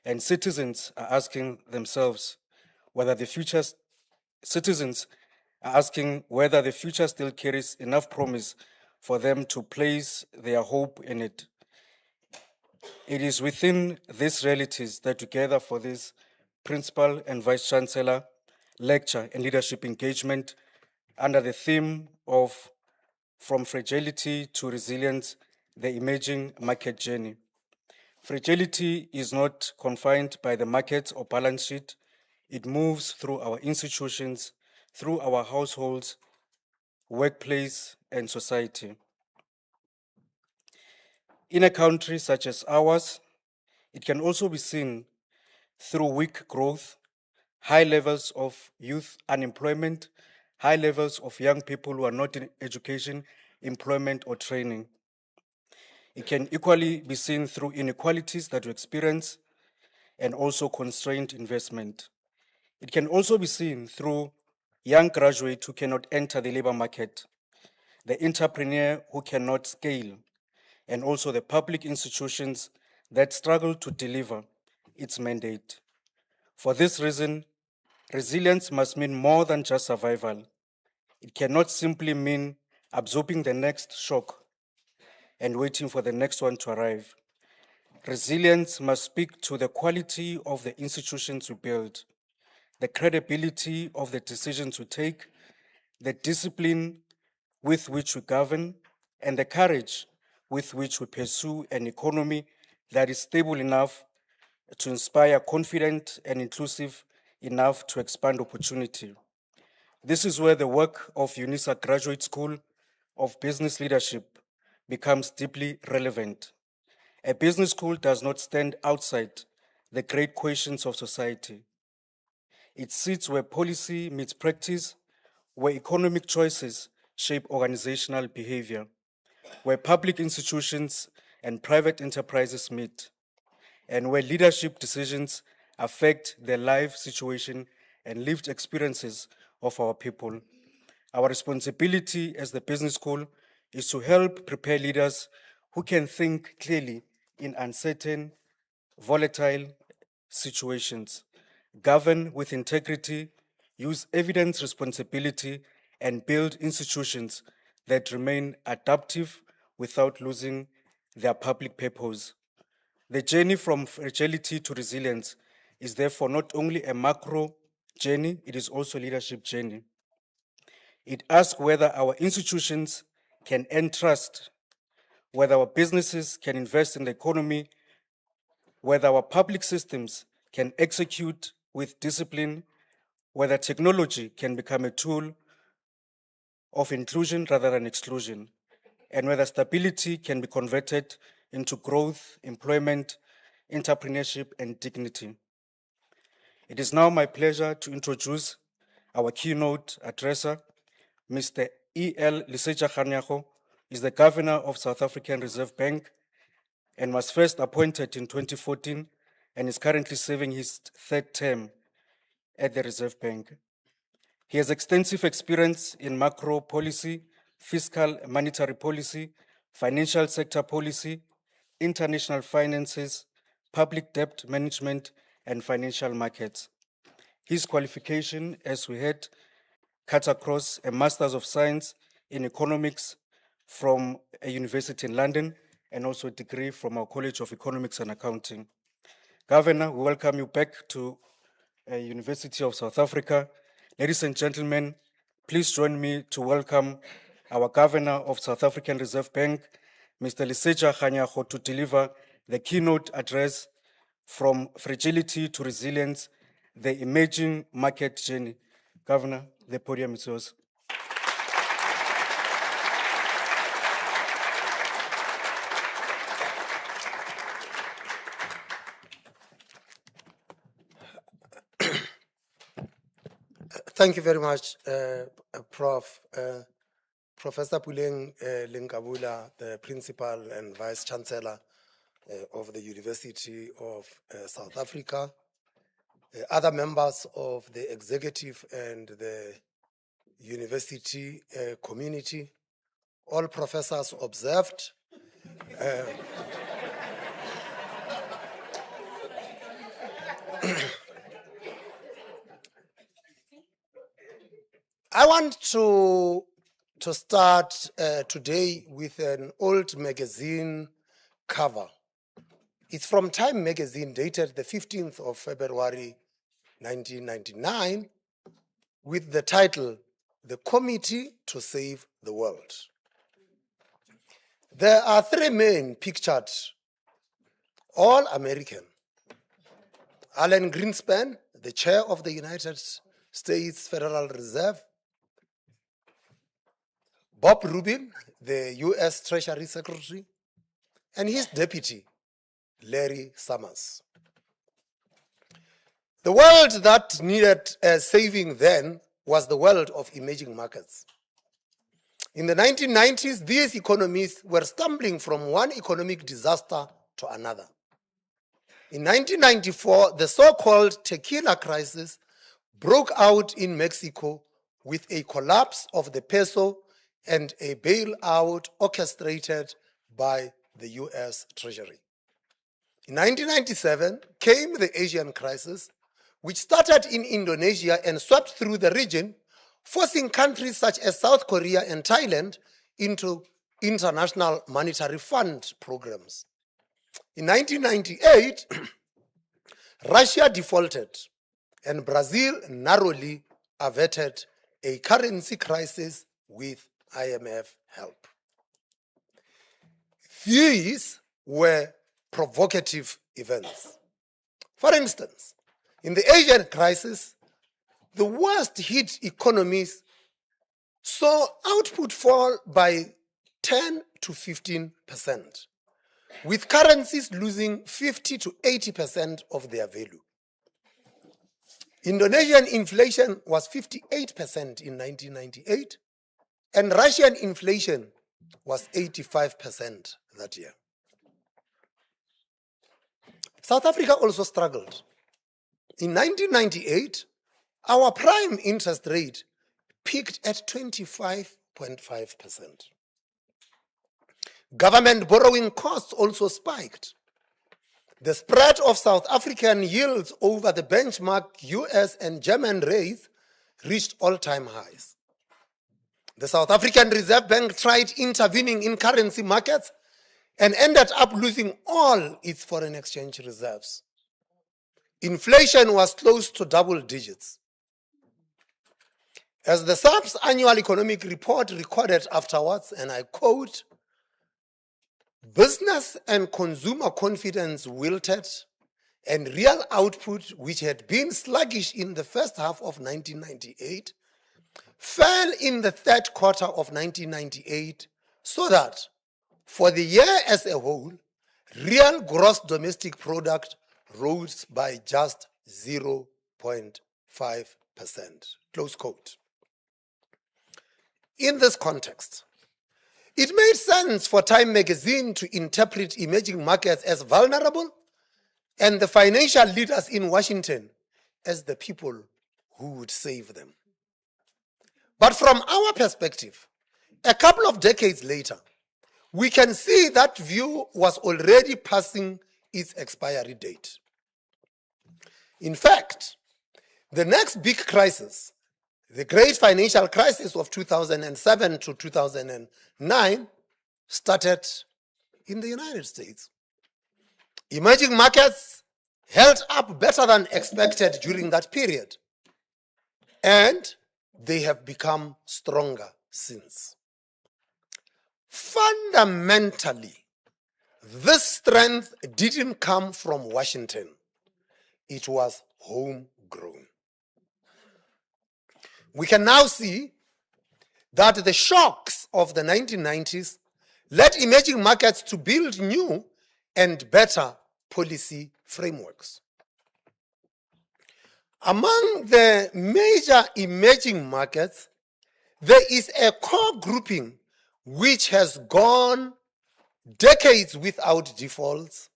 D: And citizens are asking themselves whether the future still carries enough promise for them to place their hope in it. It is within these realities that we gather for this Principal and Vice-Chancellor lecture and leadership engagement under the theme of From Fragility to Resilience, the Emerging Market Journey. Fragility is not confined by the market or balance sheet. It moves through our institutions, through our households, workplace, and society. In a country such as ours, it can also be seen through weak growth, high levels of youth unemployment, high levels of young people who are not in education, employment, or training. It can equally be seen through inequalities that we experience and also constrained investment. It can also be seen through young graduates who cannot enter the labor market, the entrepreneur who cannot scale, and also the public institutions that struggle to deliver its mandate. For this reason, resilience must mean more than just survival. It cannot simply mean absorbing the next shock and waiting for the next one to arrive. Resilience must speak to the quality of the institutions we build, the credibility of the decisions we take, the discipline with which we govern, and the courage with which we pursue an economy that is stable enough to inspire, confident, and inclusive enough to expand opportunity. This is where the work of UNISA Graduate School of Business Leadership becomes deeply relevant. A business school does not stand outside the great questions of society. It sits where policy meets practice, where economic choices shape organizational behavior, where public institutions and private enterprises meet, and where leadership decisions affect the life situation and lived experiences of our people. Our responsibility as the business school is to help prepare leaders who can think clearly in uncertain, volatile situations, govern with integrity, use evidence responsibility, and build institutions that remain adaptive without losing their public purpose. The journey from fragility to resilience is therefore not only a macro journey, it is also a leadership journey. It asks whether our institutions can earn trust, whether our businesses can invest in the economy, whether our public systems can execute with discipline, whether technology can become a tool of inclusion rather than exclusion, and whether stability can be converted into growth, employment, entrepreneurship, and dignity. It is now my pleasure to introduce our keynote addresser, Mr. E.L. Lesetja Kganyago is the Governor of South African Reserve Bank and was first appointed in 2014 and is currently serving his third term at the Reserve Bank. He has extensive experience in macro policy, fiscal and monetary policy, financial sector policy, international finances, public debt management, and financial markets. His qualification, as we heard, cut across a Master's of Science in Economics from a university in London and also a degree from our College of Economics and Accounting. Governor, we welcome you back to University of South Africa. Ladies and gentlemen, please join me to welcome our Governor of South African Reserve Bank, Mr. Lesetja Kganyago, to deliver the keynote address From Fragility to Resilience, the Emerging Market Journey. Governor, the podium is yours.
E: Thank you very much, Prof. Professor Puleng, LenkaBula, the Principal and Vice-Chancellor of the University of South Africa, other members of the executive and the university community, all professors observed. I want to start today with an old magazine cover. It's from Time magazine, dated the 15th of February, 1999, with the title, The Committee to Save the World. There are three men pictured, all American. Alan Greenspan, the chair of the United States Federal Reserve, Bob Rubin, the US Treasury Secretary, and his deputy, Larry Summers. The world that needed saving then was the world of emerging markets. In the 1990s, these economies were stumbling from one economic disaster to another. In 1994, the so-called tequila crisis broke out in Mexico with a collapse of the peso and a bailout orchestrated by the US Treasury. In 1997 came the Asian crisis, which started in Indonesia and swept through the region, forcing countries such as South Korea and Thailand into International Monetary Fund programs. In 1998, Russia defaulted, and Brazil narrowly averted a currency crisis with IMF help. These were provocative events. For instance, in the Asian crisis, the worst hit economies saw output fall by 10 to 15%, with currencies losing 50 to 80% of their value. Indonesian inflation was 58% in 1998, and Russian inflation was 85% that year. South Africa also struggled. In 1998, our prime interest rate peaked at 25.5%. Government borrowing costs also spiked. The spread of South African yields over the benchmark US and German rates reached all-time highs. The South African Reserve Bank tried intervening in currency markets and ended up losing all its foreign exchange reserves. Inflation was close to double digits. As the SAP's annual economic report recorded afterwards, and I quote, business and consumer confidence wilted, and real output, which had been sluggish in the first half of 1998, fell in the third quarter of 1998, so that for the year as a whole, real gross domestic product rose by just 0.5%. Close quote. In this context, it made sense for Time magazine to interpret emerging markets as vulnerable and the financial leaders in Washington as the people who would save them. But from our perspective, a couple of decades later, we can see that view was already passing its expiry date. In fact, the next big crisis, the great financial crisis of 2007 to 2009, started in the United States. Emerging markets held up better than expected during that period, and they have become stronger since. Fundamentally, this strength didn't come from Washington. It was homegrown. We can now see that the shocks of the 1990s led emerging markets to build new and better policy frameworks. Among the major emerging markets, there is a core grouping which has gone decades without defaults,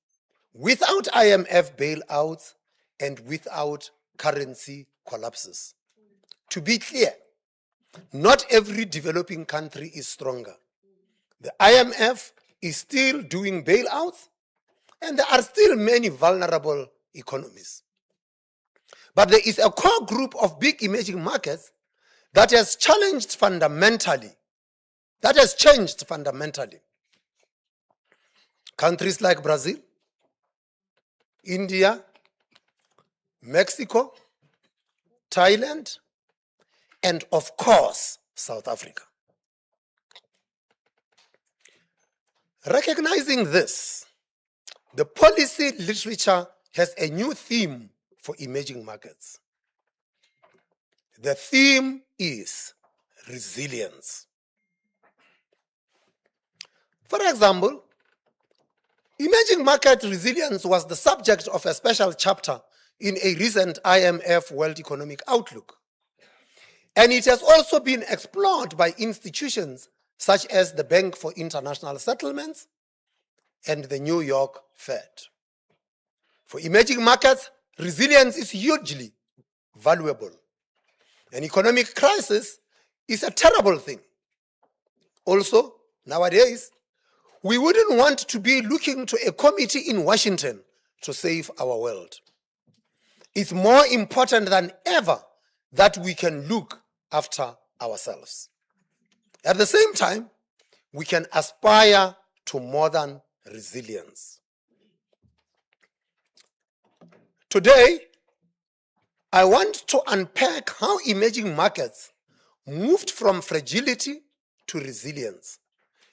E: without IMF bailouts, and without currency collapses. To be clear, not every developing country is stronger. The IMF is still doing bailouts, and there are still many vulnerable economies. But there is a core group of big emerging markets that has changed fundamentally. Countries like Brazil, India, Mexico, Thailand, and of course, South Africa. Recognizing this, the policy literature has a new theme for emerging markets. The theme is resilience. For example, emerging market resilience was the subject of a special chapter in a recent IMF World Economic Outlook. And it has also been explored by institutions such as the Bank for International Settlements and the New York Fed. For emerging markets, resilience is hugely valuable. An economic crisis is a terrible thing. Also, nowadays, we wouldn't want to be looking to a committee in Washington to save our world. It's more important than ever that we can look after ourselves. At the same time, we can aspire to modern resilience. Today, I want to unpack how emerging markets moved from fragility to resilience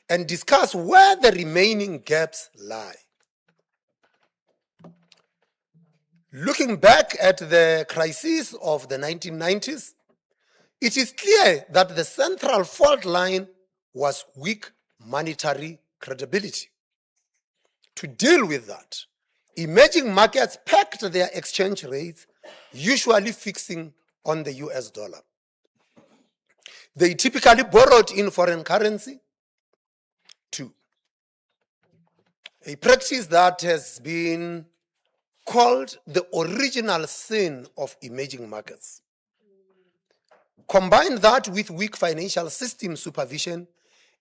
E: and discuss where the remaining gaps lie. Looking back at the crisis of the 1990s, it is clear that the central fault line was weak monetary credibility. To deal with that, emerging markets pegged their exchange rates, usually fixing on the US dollar. They typically borrowed in foreign currency too, a practice that has been called the original sin of emerging markets. Combine that with weak financial system supervision,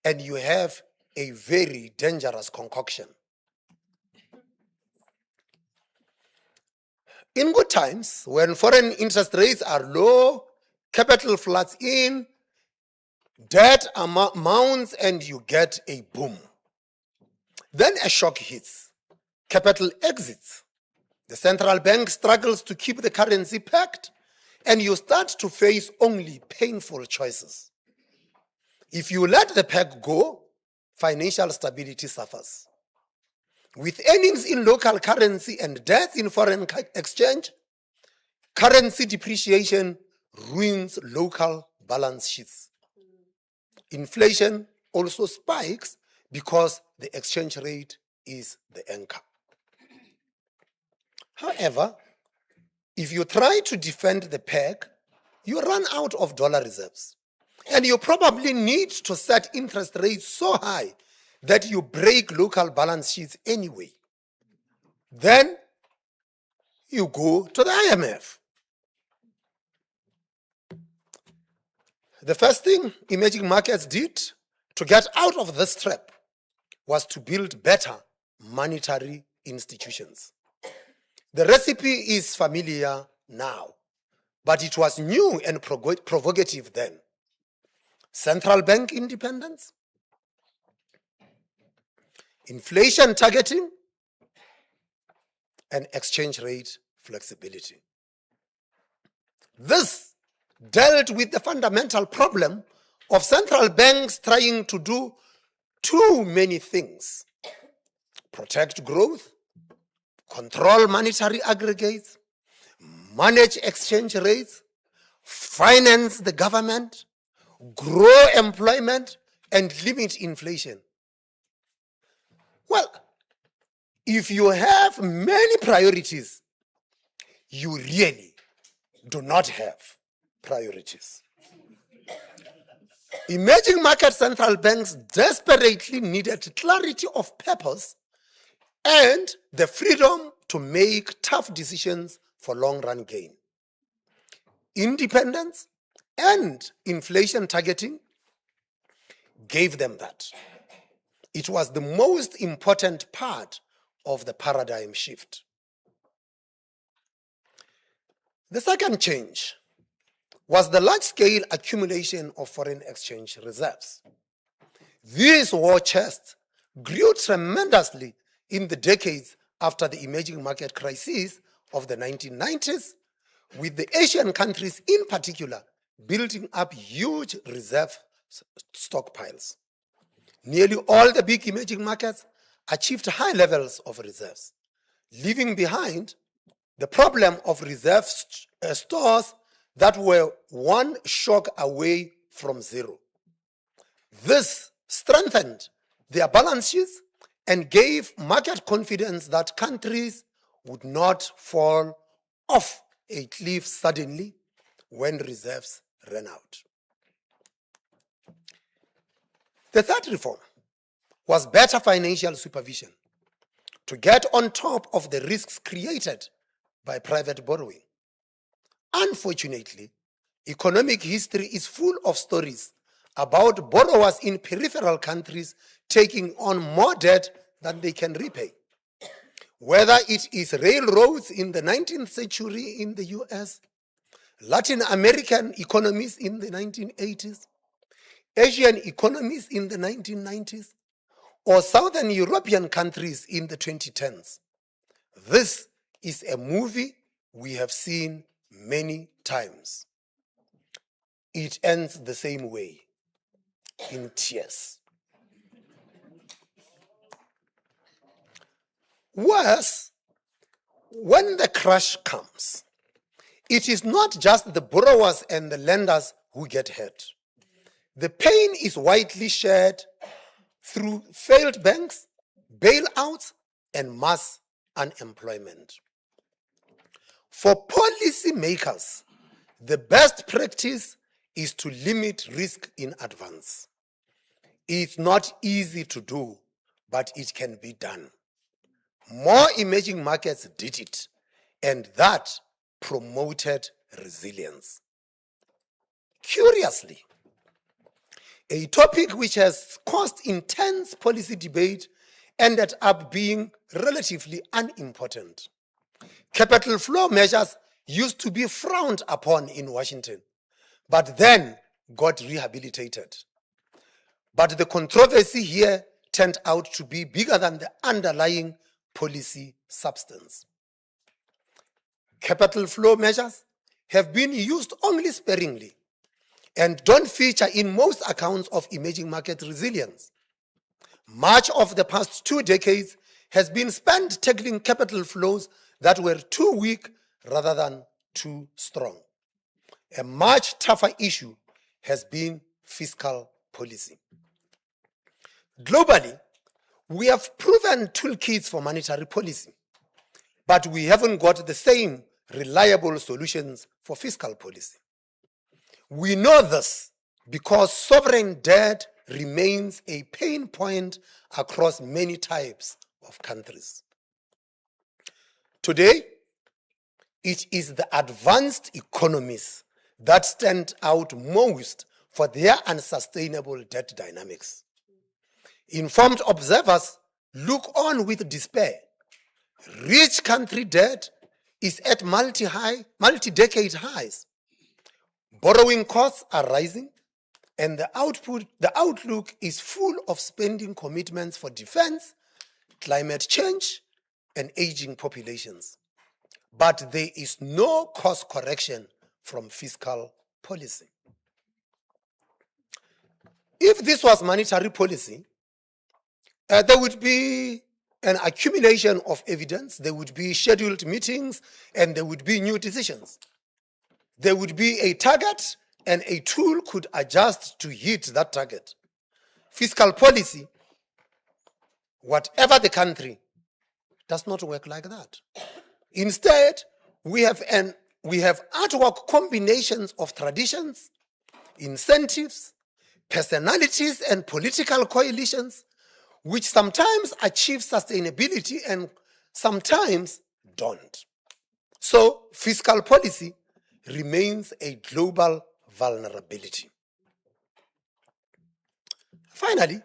E: and you have a very dangerous concoction. In good times, when foreign interest rates are low, capital floods in, debt mounts, and you get a boom. Then a shock hits. Capital exits. The central bank struggles to keep the currency pegged, and you start to face only painful choices. If you let the peg go, financial stability suffers. With earnings in local currency and debts in foreign exchange, currency depreciation ruins local balance sheets. Inflation also spikes because the exchange rate is the anchor. However, if you try to defend the peg, you run out of dollar reserves. And you probably need to set interest rates so high that you break local balance sheets anyway. Then you go to the IMF. The first thing emerging markets did to get out of this trap was to build better monetary institutions. The recipe is familiar now, but it was new and provocative then. Central bank independence, inflation targeting, and exchange rate flexibility. This dealt with the fundamental problem of central banks trying to do too many things: protect growth, control monetary aggregates, manage exchange rates, finance the government, grow employment, and limit inflation. Well, if you have many priorities, you really do not have priorities. Emerging market central banks desperately needed clarity of purpose and the freedom to make tough decisions for long-run gain. Independence and inflation targeting gave them that. It was the most important part of the paradigm shift. The second change was the large-scale accumulation of foreign exchange reserves. This war chest grew tremendously in the decades after the emerging market crisis of the 1990s, with the Asian countries in particular building up huge reserve stockpiles. Nearly all the big emerging markets achieved high levels of reserves, leaving behind the problem of reserve stores that were one shock away from zero. This strengthened their balance sheets and gave market confidence that countries would not fall off a cliff suddenly when reserves ran out. The third reform was better financial supervision to get on top of the risks created by private borrowing. Unfortunately, economic history is full of stories about borrowers in peripheral countries taking on more debt than they can repay. Whether it is railroads in the 19th century in the US, Latin American economies in the 1980s, Asian economies in the 1990s, or Southern European countries in the 2010s. This is a movie we have seen many times. It ends the same way, in tears. Worse, when the crash comes, it is not just the borrowers and the lenders who get hurt. The pain is widely shared through failed banks, bailouts, and mass unemployment. For policymakers, the best practice is to limit risk in advance. It's not easy to do, but it can be done. More emerging markets did it, and that promoted resilience. Curiously, a topic which has caused intense policy debate ended up being relatively unimportant. Capital flow measures used to be frowned upon in Washington, but then got rehabilitated. But the controversy here turned out to be bigger than the underlying policy substance. Capital flow measures have been used only sparingly and don't feature in most accounts of emerging market resilience. Much of the past 2 decades has been spent tackling capital flows that were too weak rather than too strong. A much tougher issue has been fiscal policy. Globally, we have proven toolkits for monetary policy, but we haven't got the same reliable solutions for fiscal policy. We know this because sovereign debt remains a pain point across many types of countries. Today, it is the advanced economies that stand out most for their unsustainable debt dynamics. Informed observers look on with despair. Rich country debt is at multi-decade highs. Borrowing costs are rising, and the outlook is full of spending commitments for defense, climate change, and aging populations. But there is no course correction from fiscal policy. If this was monetary policy, there would be an accumulation of evidence, there would be scheduled meetings, and there would be new decisions. There would be a target, and a tool could adjust to hit that target. Fiscal policy, whatever the country, does not work like that. Instead, we have ad hoc combinations of traditions, incentives, personalities, and political coalitions, which sometimes achieve sustainability and sometimes don't. So fiscal policy remains a global vulnerability. Finally,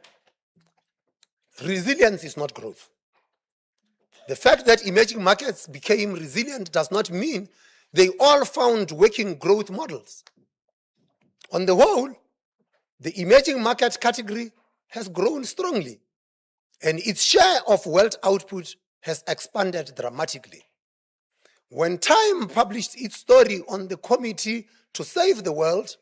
E: resilience is not growth. The fact that emerging markets became resilient does not mean they all found working growth models. On the whole, the emerging market category has grown strongly, and its share of wealth output has expanded dramatically. When Time published its story on the Committee to Save the World,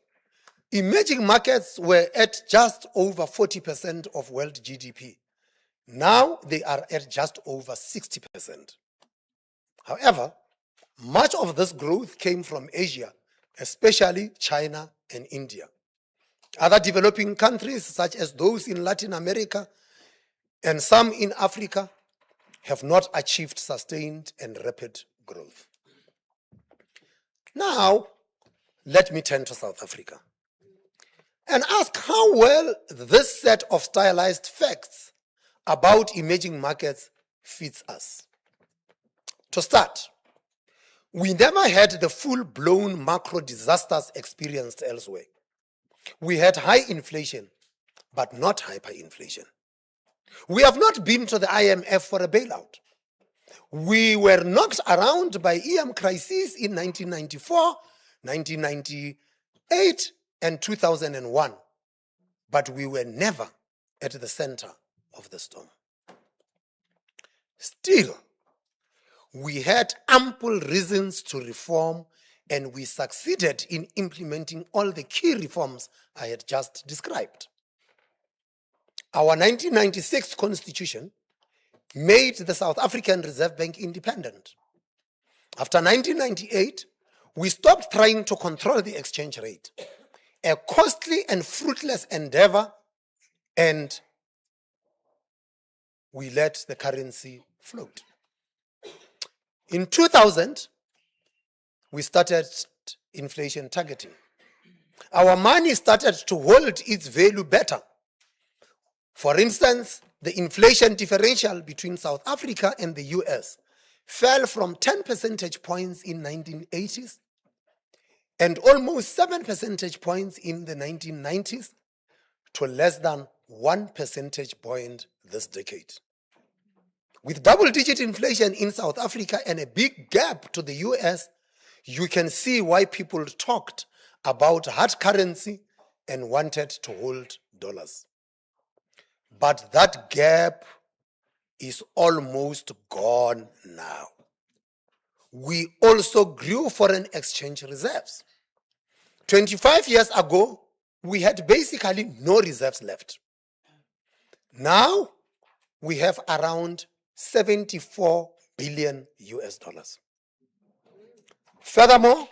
E: emerging markets were at just over 40% of world GDP. Now they are at just over 60%. However, much of this growth came from Asia, especially China and India. Other developing countries, such as those in Latin America and some in Africa, have not achieved sustained and rapid growth. Now, let me turn to South Africa and ask how well this set of stylized facts about emerging markets fits us. To start, we never had the full-blown macro disasters experienced elsewhere. We had high inflation, but not hyperinflation. We have not been to the IMF for a bailout. We were knocked around by EM crises in 1994, 1998, and 2001, but we were never at the center of the storm. Still, we had ample reasons to reform, and we succeeded in implementing all the key reforms I had just described. Our 1996 constitution made the South African Reserve Bank independent. After 1998, we stopped trying to control the exchange rate, a costly and fruitless endeavor, and we let the currency float. In 2000, we started inflation targeting. Our money started to hold its value better. For instance, the inflation differential between South Africa and the US fell from 10 percentage points in the 1980s and almost 7 percentage points in the 1990s to less than 1 percentage point this decade. With double-digit inflation in South Africa and a big gap to the US, you can see why people talked about hard currency and wanted to hold dollars. But that gap is almost gone now. We also grew foreign exchange reserves. 25 years ago, we had basically no reserves left. Now, we have around 74 billion US dollars. Furthermore,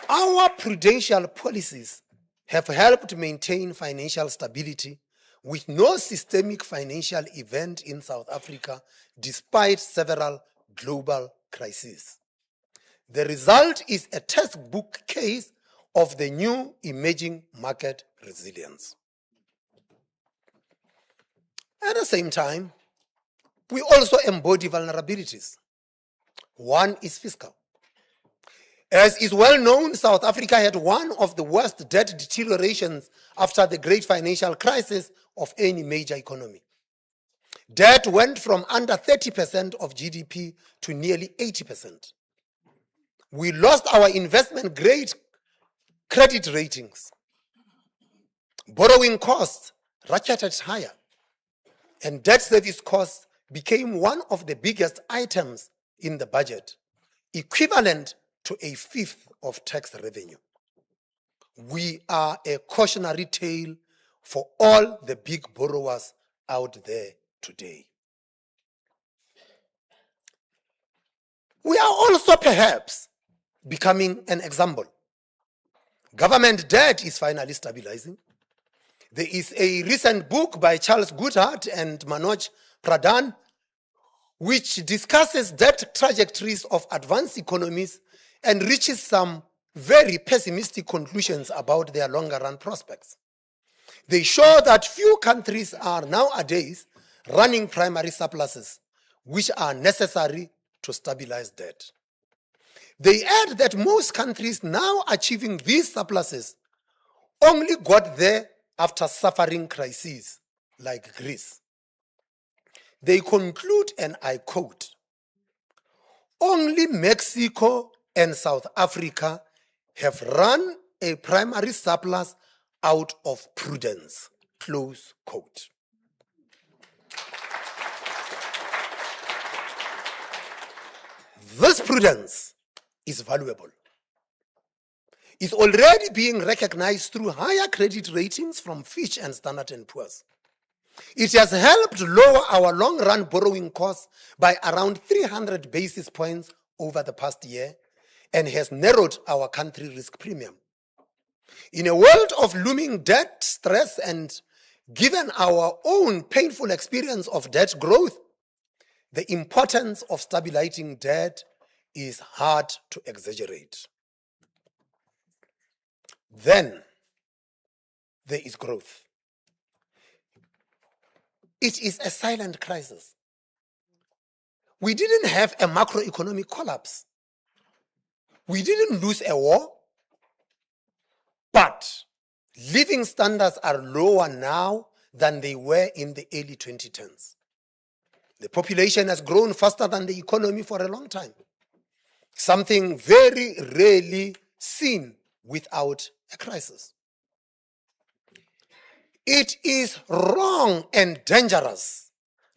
E: our prudential policies have helped maintain financial stability with no systemic financial event in South Africa despite several global crises. The result is a textbook case of the new emerging market resilience. At the same time, we also embody vulnerabilities. One is fiscal. As is well known, South Africa had one of the worst debt deteriorations after the great financial crisis of any major economy. Debt went from under 30% of GDP to nearly 80%. We lost our investment grade credit ratings. Borrowing costs ratcheted higher, and debt service costs became one of the biggest items in the budget, equivalent to a fifth of tax revenue. We are a cautionary tale for all the big borrowers out there today. We are also perhaps becoming an example. Government debt is finally stabilizing. There is a recent book by Charles Goodhart and Manoj Pradhan which discusses debt trajectories of advanced economies and reaches some very pessimistic conclusions about their longer run prospects. They show that few countries are nowadays running primary surpluses, which are necessary to stabilize debt. They add that most countries now achieving these surpluses only got there after suffering crises like Greece. They conclude, and I quote, "Only Mexico and South Africa have run a primary surplus out of prudence," close quote. This prudence is valuable. It's already being recognized through higher credit ratings from Fitch and Standard & Poor's. It has helped lower our long-run borrowing costs by around 300 basis points over the past year and has narrowed our country risk premium. In a world of looming debt stress and given our own painful experience of debt growth, the importance of stabilizing debt is hard to exaggerate. Then there is growth. It is a silent crisis. We didn't have a macroeconomic collapse. We didn't lose a war, but living standards are lower now than they were in the early 2010s. The population has grown faster than the economy for a long time, something very rarely seen without a crisis. It is wrong and dangerous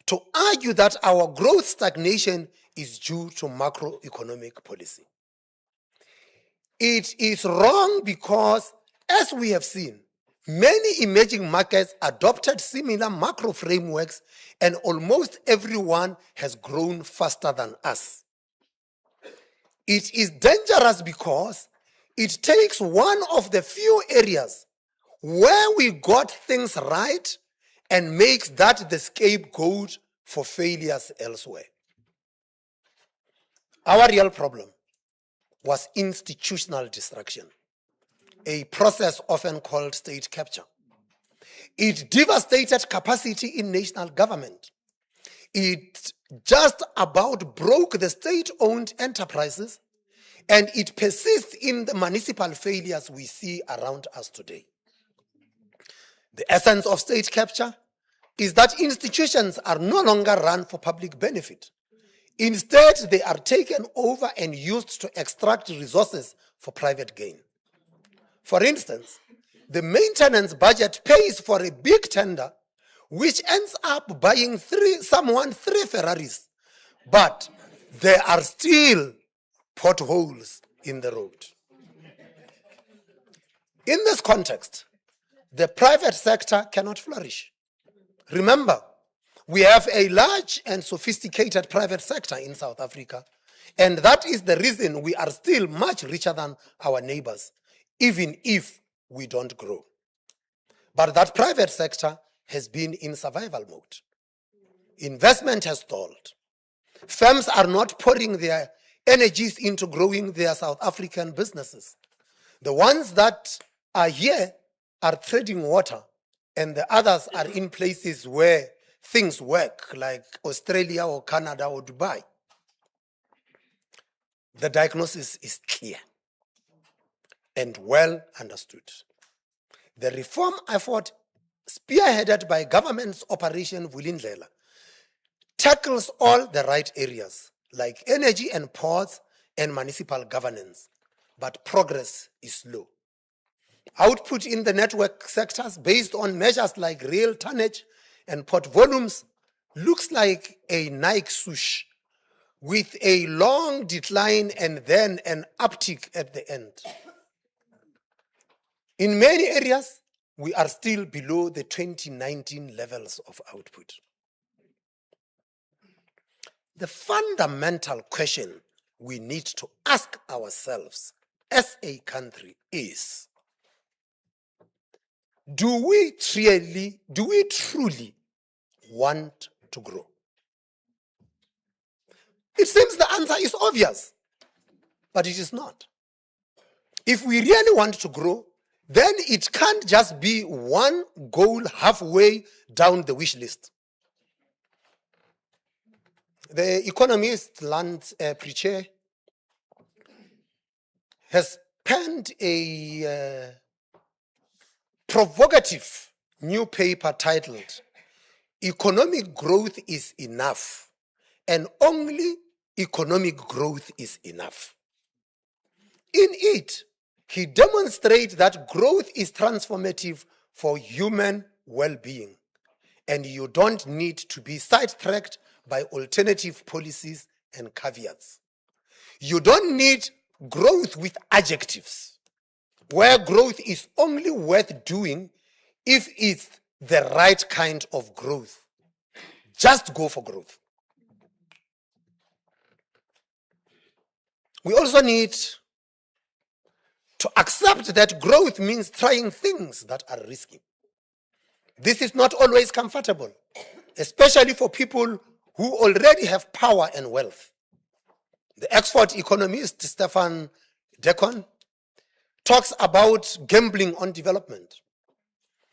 E: to argue that our growth stagnation is due to macroeconomic policy. It is wrong because, as we have seen, many emerging markets adopted similar macro frameworks and almost everyone has grown faster than us. It is dangerous because it takes one of the few areas where we got things right and makes that the scapegoat for failures elsewhere. Our real problem was institutional destruction, a process often called state capture. It devastated capacity in national government. It just about broke the state-owned enterprises, and it persists in the municipal failures we see around us today. The essence of state capture is that institutions are no longer run for public benefit. Instead, they are taken over and used to extract resources for private gain. For instance, the maintenance budget pays for a big tender, which ends up buying someone three Ferraris, but there are still potholes in the road. In this context, the private sector cannot flourish. Remember, we have a large and sophisticated private sector in South Africa, and that is the reason we are still much richer than our neighbors, even if we don't grow. But that private sector has been in survival mode. Investment has stalled. Firms are not pouring their energies into growing their South African businesses. The ones that are here are trading water, and the others are in places where things work, like Australia or Canada or Dubai. The diagnosis is clear. and well understood. The reform effort, spearheaded by government's Operation Vulindlela, tackles all the right areas like energy and ports and municipal governance, but progress is slow. Output in the network sectors based on measures like rail tonnage and port volumes looks like a Nike swoosh with a long decline and then an uptick at the end. In many areas, we are still below the 2019 levels of output. The fundamental question we need to ask ourselves as a country is, do we truly want to grow? It seems the answer is obvious, but it is not. If we really want to grow, then it can't just be one goal halfway down the wish list. The economist Land Preacher has penned a provocative new paper titled "Economic Growth is Enough, and Only Economic Growth is Enough." In it, he demonstrates that growth is transformative for human well-being, and you don't need to be sidetracked by alternative policies and caveats. You don't need growth with adjectives, where growth is only worth doing if it's the right kind of growth. Just go for growth. We also need to accept that growth means trying things that are risky. This is not always comfortable, especially for people who already have power and wealth. The Oxford economist Stefan Decon talks about gambling on development.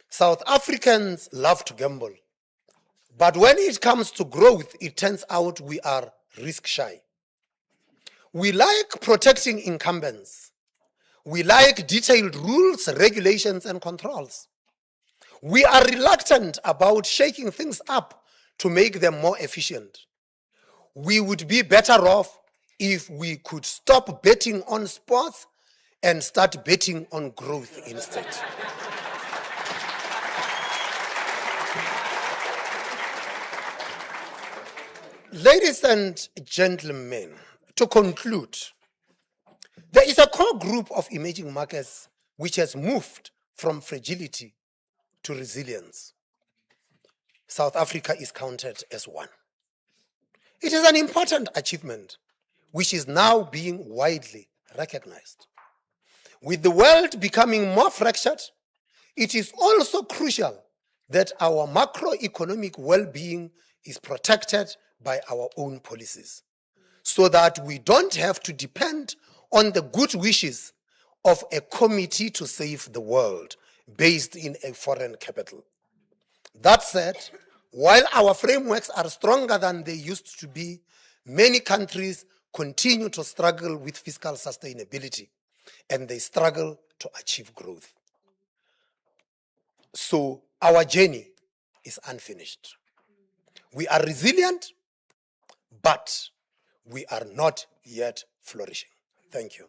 E: South Africans love to gamble, but when it comes to growth, it turns out we are risk shy. We like protecting incumbents. We like detailed rules, regulations, and controls. We are reluctant about shaking things up to make them more efficient. We would be better off if we could stop betting on sports and start betting on growth instead. Ladies and gentlemen, to conclude, there is a core group of emerging markets which has moved from fragility to resilience. South Africa is counted as one. It is an important achievement which is now being widely recognized. With the world becoming more fractured, it is also crucial that our macroeconomic well-being is protected by our own policies, so that we don't have to depend on the good wishes of a committee to save the world based in a foreign capital. That said, while our frameworks are stronger than they used to be, many countries continue to struggle with fiscal sustainability, and they struggle to achieve growth. So our journey is unfinished. We are resilient, but we are not yet flourishing. Thank you.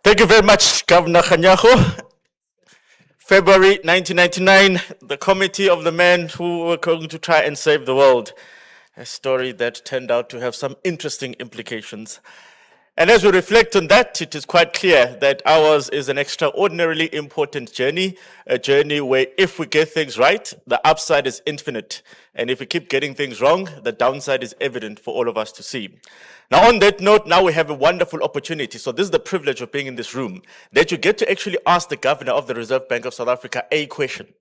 A: Thank you very much, Governor Kganyago. February 1999, the committee of the men who were going to try and save the world. A story that turned out to have some interesting implications. And as we reflect on that, it is quite clear that ours is an extraordinarily important journey, a journey where if we get things right, the upside is infinite. And if we keep getting things wrong, the downside is evident for all of us to see. Now, on that note, now we have a wonderful opportunity. So this is the privilege of being in this room, that you get to actually ask the governor of the Reserve Bank of South Africa a question.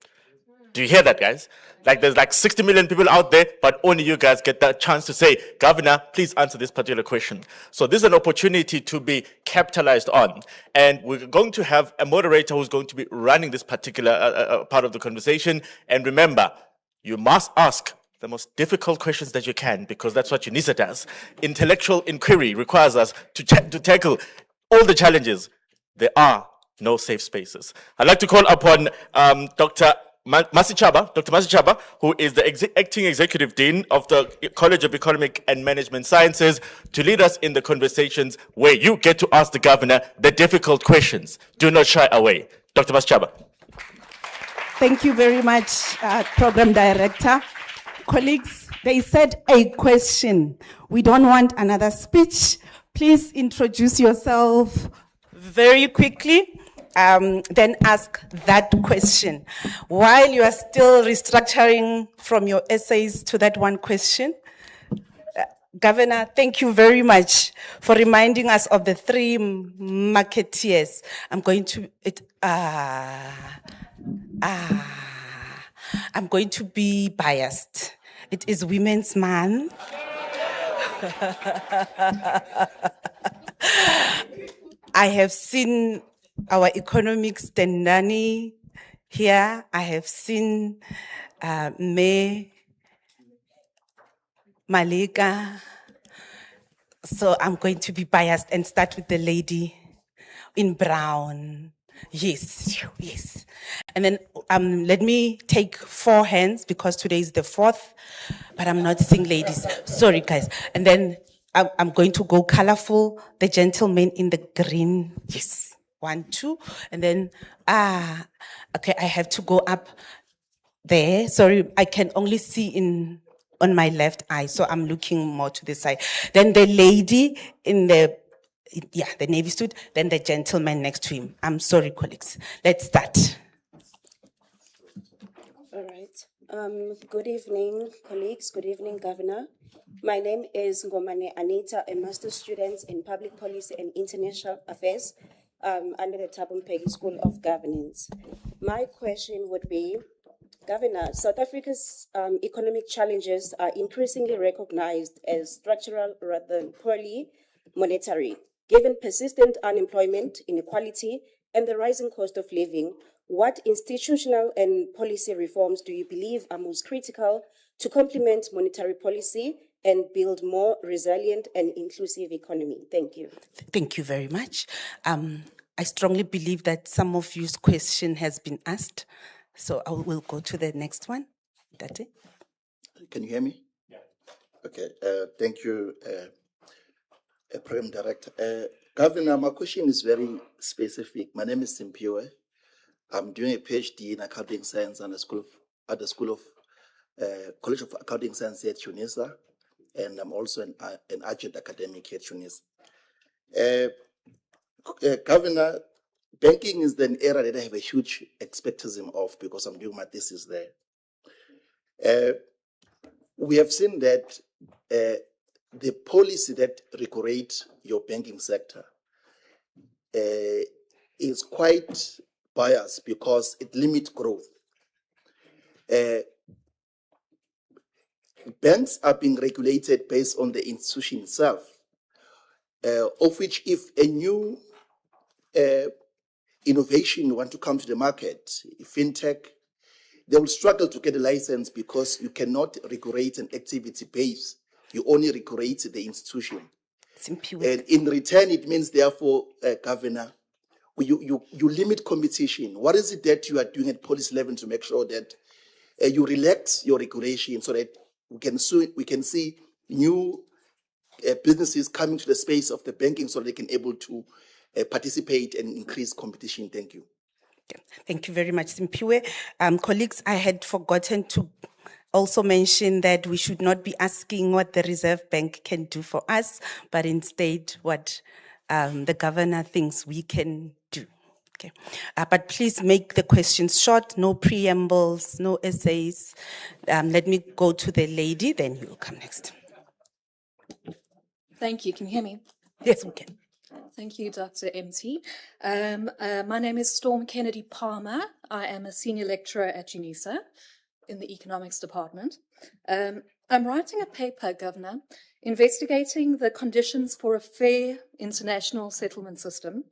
A: Do you hear that, guys? Like there's like 60 million people out there, but only you guys get that chance to say, Governor, please answer this particular question. So this is an opportunity to be capitalized on. And we're going to have a moderator who's going to be running this particular part of the conversation. And remember, You must ask the most difficult questions that you can, because that's what UNISA does. Intellectual inquiry requires us to tackle all the challenges. There are no safe spaces. I'd like to call upon Dr. Masichaba, who is the acting executive dean of the College of Economic and Management Sciences, to lead us in the conversations where you get to ask the governor the difficult questions. Do not shy away. Dr. Masichaba.
F: Thank you very much, Program Director. Colleagues, they said a question. We don't want another speech. Please introduce yourself very quickly, then ask that question. While you are still restructuring from your essays to that one question, Governor, thank you very much for reminding us of the three marketeers. I'm going to be biased. It is Women's Month. I have seen our economics Tendani here. I have seen May Malika. So I'm going to be biased and start with the lady in brown. Yes, yes. And then let me take 4 hands because today is the 4th, but I'm not seeing ladies. Sorry, guys. And then I'm going to go colorful. The gentleman in the green. Yes. 1, 2. And then, okay, I have to go up there. Sorry, I can only see on my left eye, so I'm looking more to the side. Then the lady in the navy suit, then the gentleman next to him. I'm sorry, colleagues. Let's start.
G: All right. Good evening, colleagues. Good evening, Governor. My name is Ngomane Anita, a master's student in Public Policy and International Affairs under the Thabo Mbeki School of Governance. My question would be, Governor, South Africa's economic challenges are increasingly recognized as structural rather than purely monetary. Given persistent unemployment, inequality, and the rising cost of living, what institutional and policy reforms do you believe are most critical to complement monetary policy and build more resilient and inclusive economy? Thank you.
F: Thank you very much. I strongly believe that some of you's question has been asked, so I will go to the next one. That's it.
H: Can you hear me? Yeah. Okay. Thank you, Program Director. Governor, my question is very specific. My name is Simpiwe. I'm doing a PhD in accounting science at the College of Accounting Science at UNISA, and I'm also an adjunct academic at UNISA. Governor, banking is an area that I have a huge expectation of because I'm doing my thesis there. We have seen that the policy that regulates your banking sector is quite biased because it limits growth. Banks are being regulated based on the institution itself, of which if a new innovation want to come to the market, fintech, they will struggle to get a license because you cannot regulate an activity base. You only regulate the institution. And in return, it means, therefore, Governor, you limit competition. What is it that you are doing at policy level to make sure that you relax your regulation so that we can see new businesses coming to the space of the banking so they can able to participate and increase competition? Thank you.
F: Thank you very much, Simpiwe. Colleagues, I had forgotten to also mention that we should not be asking what the Reserve Bank can do for us, but instead what the governor thinks we can do. Okay. But please make the questions short, no preambles, no essays. Let me go to the lady, then you will come next.
I: Thank you. Can you hear me?
F: Yes, we can.
I: Thank you, Dr. MT. My name is Storm Kennedy Palmer. I am a senior lecturer at UNISA in the economics department. I'm writing a paper, Governor, investigating the conditions for a fair international settlement system.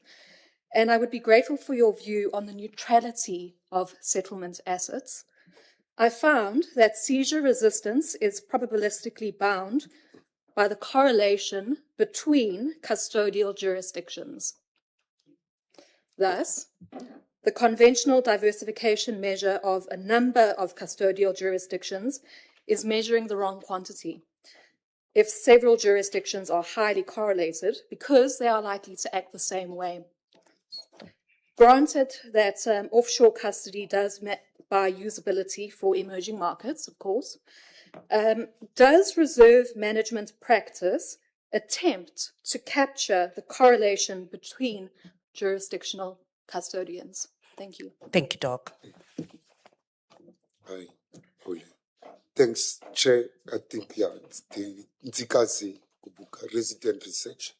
I: And I would be grateful for your view on the neutrality of settlement assets. I found that seizure resistance is probabilistically bound by the correlation between custodial jurisdictions. Thus, the conventional diversification measure of a number of custodial jurisdictions is measuring the wrong quantity. If several jurisdictions are highly correlated, because they are likely to act the same way. Granted that offshore custody does buy usability for emerging markets, of course, does reserve management practice attempt to capture the correlation between jurisdictional custodians? Thank you.
F: Thank you, Doc.
J: Hi, Puleng. Thanks, Chair. I think, yeah, it's the Nzikazi Kubuka Resident Research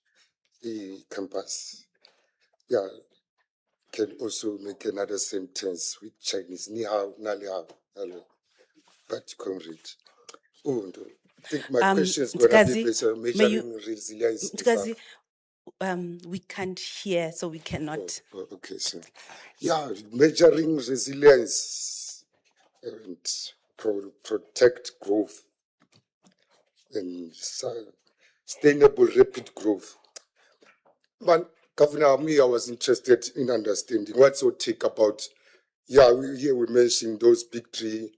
J: campus. Yeah, can also make another sentence with Chinese. Ni hao, na li hao. Hello. But comrade. Oh, no. I think my question is going to be based on measuring resilience.
F: Mtkazi, we can't hear, so we cannot.
J: Okay, so yeah, measuring resilience and protect growth and sustainable rapid growth. But Governor, I was interested in understanding what's your take about, here we mentioned those big three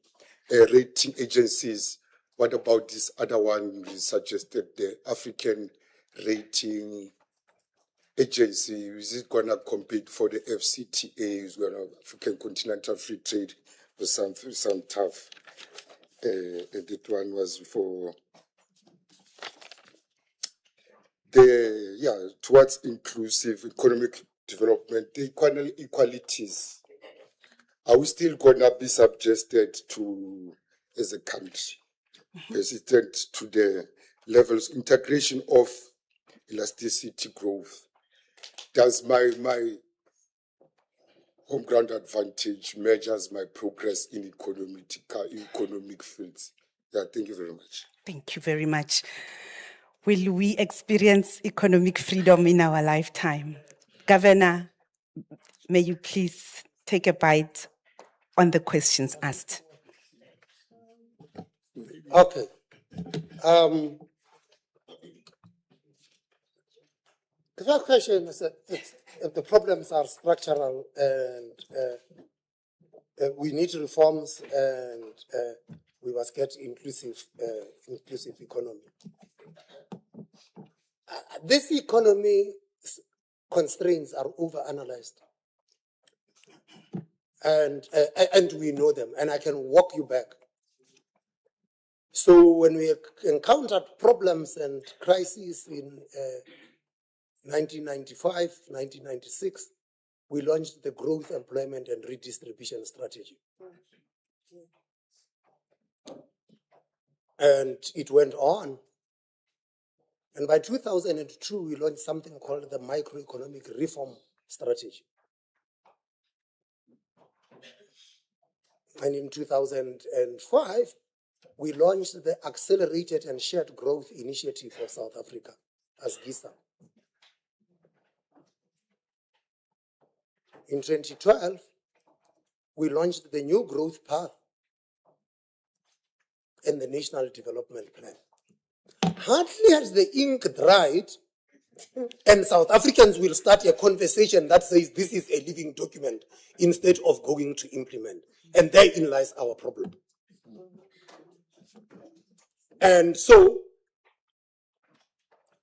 J: rating agencies. What about this other one we suggested, the African Rating Agency? Is it going to compete for the FCTA? Is going to African Continental Free Trade or some tough? That one was for towards inclusive economic development, the equalities. Are we still going to be subjected to, as a country, persistent to the levels, integration of elasticity growth? Does my home ground advantage measures my progress in economic fields? Yeah, thank you very much.
F: Thank you very much. Will we experience economic freedom in our lifetime? Governor, may you please take a bite on the questions asked.
E: Okay. The first question is that if the problems are structural and we need reforms and we must get inclusive economy. This economy constraints are overanalyzed. And we know them, and I can walk you back. So when we encountered problems and crises in 1995, 1996, we launched the Growth, Employment and Redistribution Strategy. And it went on. And by 2002, we launched something called the Microeconomic Reform Strategy. And in 2005, we launched the Accelerated and Shared Growth Initiative for South Africa as GISA. In 2012, we launched the New Growth Path and the National Development Plan. Hardly has the ink dried, and South Africans will start a conversation that says this is a living document instead of going to implement. And therein lies our problem. And so,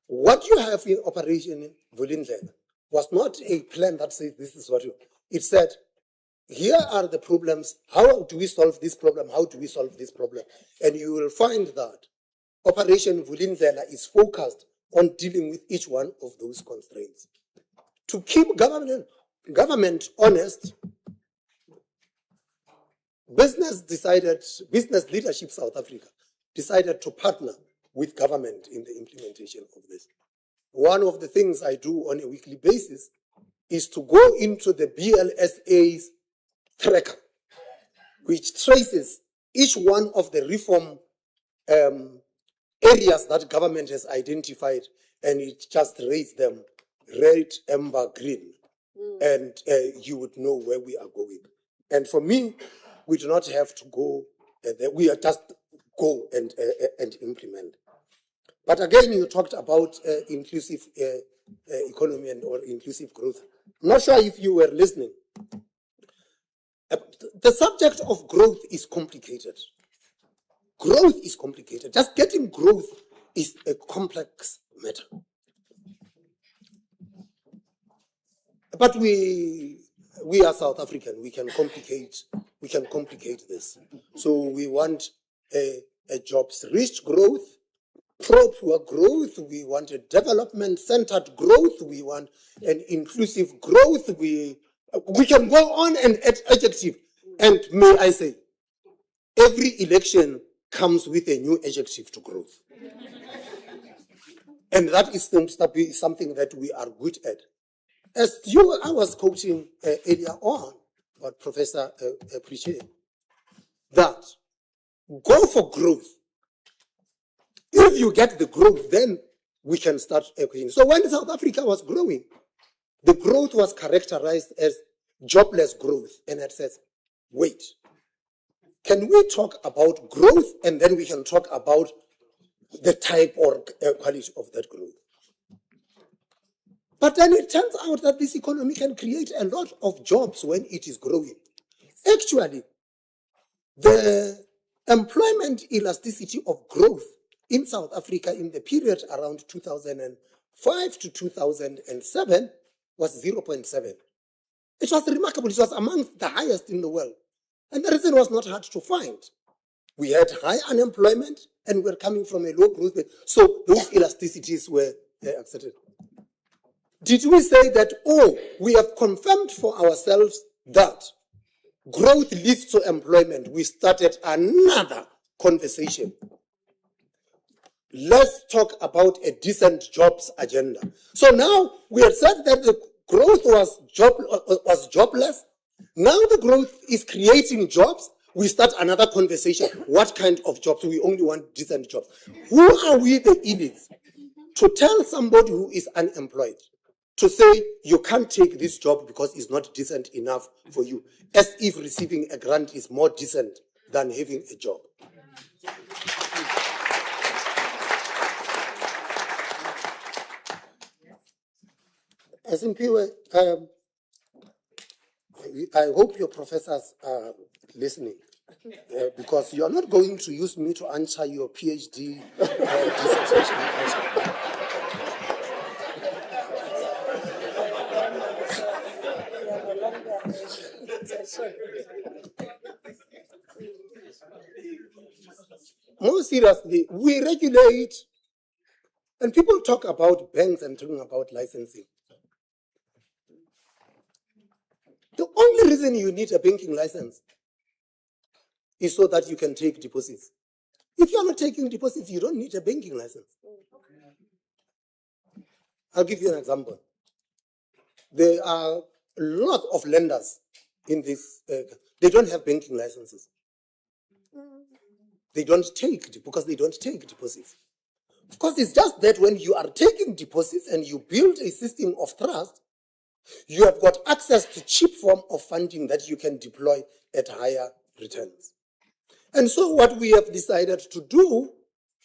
E: what you have in Operation Vulindlela was not a plan that says this is what you... It said, here are the problems. How do we solve this problem? How do we solve this problem? And you will find that Operation Vulindlela is focused on dealing with each one of those constraints. To keep government honest, business leadership South Africa decided to partner with government in the implementation of this. One of the things I do on a weekly basis is to go into the BLSA's tracker, which traces each one of the reform areas that government has identified, and it just rates them red, amber, green, and you would know where we are going. And for me, we do not have to go we are just go and implement. But again, you talked about inclusive economy or inclusive growth. I'm not sure if you were listening. The subject of growth is complicated. Growth is complicated. Just getting growth is a complex matter. But we are South African. We can complicate this. So we want a jobs-rich growth, pro-poor growth. We want a development-centered growth. We want an inclusive growth. We can go on and add adjective. And may I say, every election comes with a new adjective to growth. And that is something that we are good at. I was quoting earlier on about Professor Pricincipal, that go for growth. If you get the growth, then we can start equating. So when South Africa was growing, the growth was characterized as jobless growth. And it says, wait, can we talk about growth and then we can talk about the type or quality of that growth? But then it turns out that this economy can create a lot of jobs when it is growing. Actually, the employment elasticity of growth in South Africa in the period around 2005 to 2007 was 0.7. It was remarkable. It was amongst the highest in the world. And the reason was not hard to find. We had high unemployment and we were coming from a low growth rate. So those elasticities were accepted. Did we say that, we have confirmed for ourselves that growth leads to employment? We started another conversation. Let's talk about a decent jobs agenda. So now we have said that the growth was jobless. Now the growth is creating jobs. We start another conversation. What kind of jobs? We only want decent jobs. Who are we, the elites, to tell somebody who is unemployed to say, you can't take this job because it's not decent enough for you, as if receiving a grant is more decent than having a job? As in I hope your professors are listening, because you're not going to use me to answer your PhD dissertation question. More seriously, we regulate, and people talk about banks and talking about licensing. The only reason you need a banking license is so that you can take deposits. If you're not taking deposits, you don't need a banking license. I'll give you an example. There are a lot of lenders in this, they don't have banking licenses. They don't take, because they don't take deposits. Of course, it's just that when you are taking deposits and you build a system of trust, you have got access to cheap form of funding that you can deploy at higher returns. And so what we have decided to do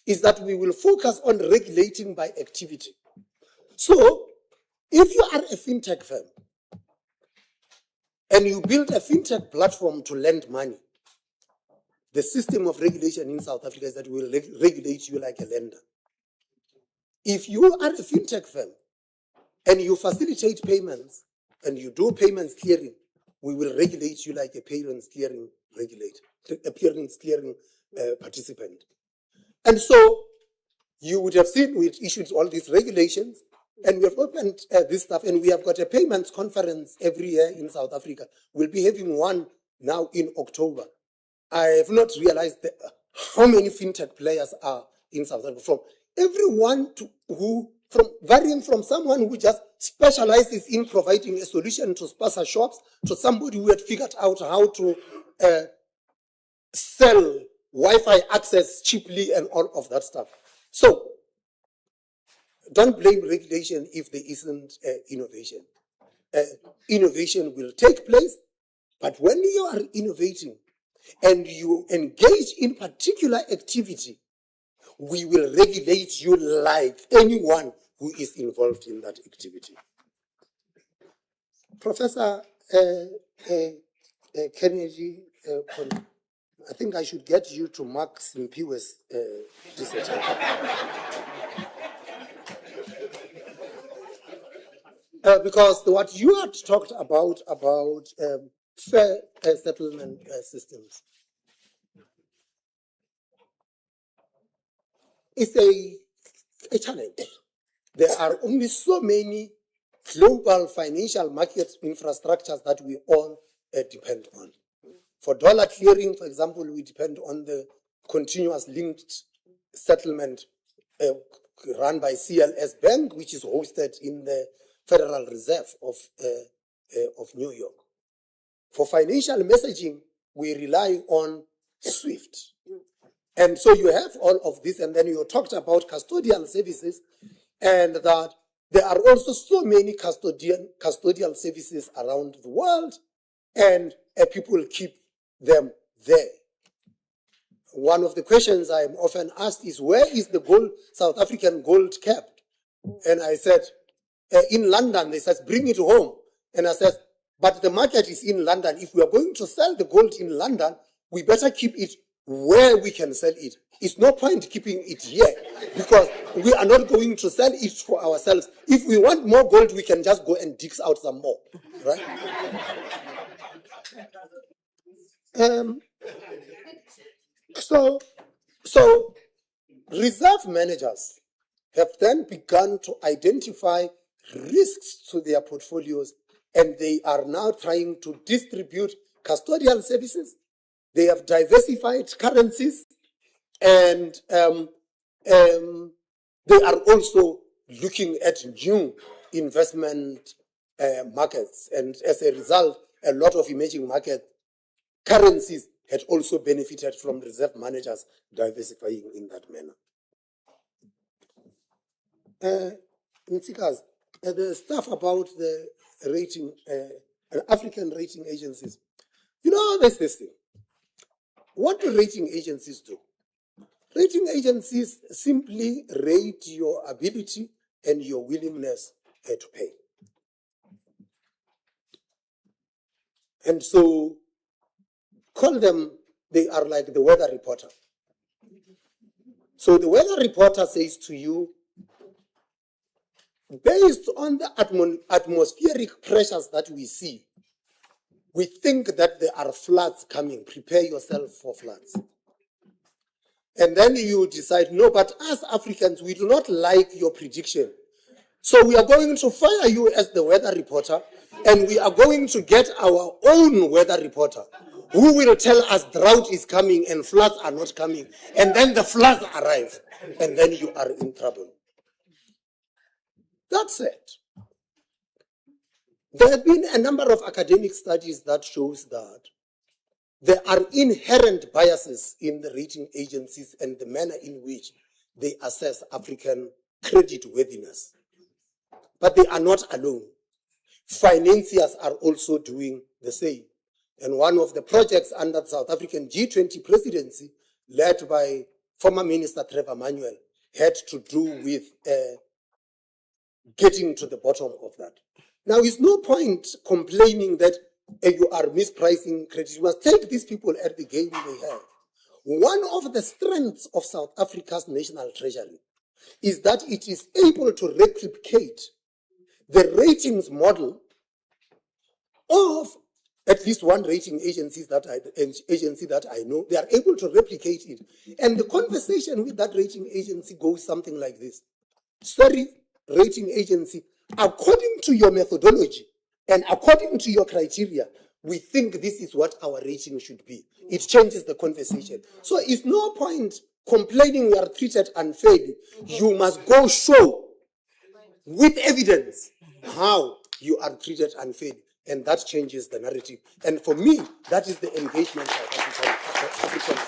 E: is that we will focus on regulating by activity. So if you are a fintech firm and you build a fintech platform to lend money, the system of regulation in South Africa is that we will regulate you like a lender. If you are a fintech firm and you facilitate payments and you do payments clearing, we will regulate you like a payments clearing regulator, a payments clearing participant. And so you would have seen we issued all these regulations and we have opened this stuff, and we have got a payments conference every year in South Africa. We'll be having one now in October. I have not realized how many fintech players are in South Africa, from everyone varying from someone who just specializes in providing a solution to sponsor shops to somebody who had figured out how to sell Wi-Fi access cheaply and all of that stuff. So don't blame regulation if there isn't innovation. Innovation will take place, but when you are innovating, and you engage in particular activity, we will regulate you like anyone who is involved in that activity. Professor Kennedy, I think I should get you to mark Simpiwe's dissertation. Because what you had talked about fair settlement systems is a challenge. There are only so many global financial market infrastructures that we all depend on. For dollar clearing, for example, we depend on the continuous linked settlement run by CLS Bank, which is hosted in the Federal Reserve of New York. For financial messaging, we rely on SWIFT. And so you have all of this, and then you talked about custodial services, and that there are also so many custodial services around the world, and people keep them there. One of the questions I'm often asked is, where is the South African gold kept? And I said, in London. They said, bring it home. And I said, but the market is in London. If we are going to sell the gold in London, we better keep it where we can sell it. It's no point keeping it here, because we are not going to sell it for ourselves. If we want more gold, we can just go and dig out some more, right? So reserve managers have then begun to identify risks to their portfolios, and they are now trying to distribute custodial services. They have diversified currencies, and they are also looking at new investment markets. And as a result, a lot of emerging market currencies had also benefited from reserve managers diversifying in that manner. The stuff about the rating, African rating agencies. You know, there's this thing. What do rating agencies do? Rating agencies simply rate your ability and your willingness to pay. And so, call them, they are like the weather reporter. So the weather reporter says to you, based on the atmospheric pressures that we see, we think that there are floods coming. Prepare yourself for floods. And then you decide, no, but as Africans, we do not like your prediction. So we are going to fire you as the weather reporter, and we are going to get our own weather reporter, who will tell us drought is coming and floods are not coming. And then the floods arrive, and then you are in trouble. That's it. There have been a number of academic studies that shows that there are inherent biases in the rating agencies and the manner in which they assess African creditworthiness. But they are not alone. Financiers are also doing the same. And one of the projects under the South African G20 presidency, led by former Minister Trevor Manuel, had to do with getting to the bottom of that. Now, it's no point complaining that you are mispricing credit. You must take these people at the game they have. One of the strengths of South Africa's national treasury is that it is able to replicate the ratings model of at least one rating agency that I know. They are able to replicate it. And the conversation with that rating agency goes something like this. Sorry, rating agency, according to your methodology and according to your criteria, we think this is what our rating should be. It changes the conversation. So it's no point complaining we are treated unfairly. You must go show with evidence how you are treated unfairly. And that changes the narrative. And for me, that is the engagement of Africans.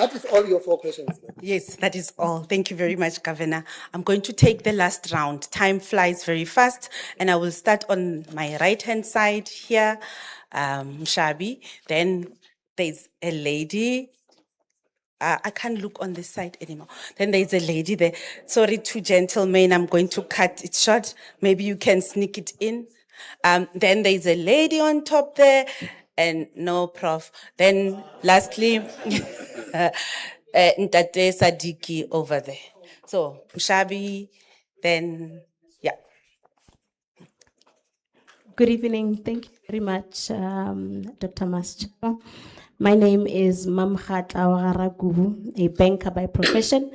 E: That is all your 4 questions. Ma'am.
F: Yes, that is all. Thank you very much, Governor. I'm going to take the last round. Time flies very fast, and I will start on my right-hand side here, Shabi. Then there's a lady. I can't look on this side anymore. Then there's a lady there. Sorry, 2 gentlemen, I'm going to cut it short. Maybe you can sneak it in. Then there's a lady on top there, and no, Prof. Then lastly, Ntate Sadiki over there. So, Mshabi, then, yeah.
K: Good evening. Thank you very much, Dr. Mascha. My name is Mamkhat Awaragubu, a banker by profession,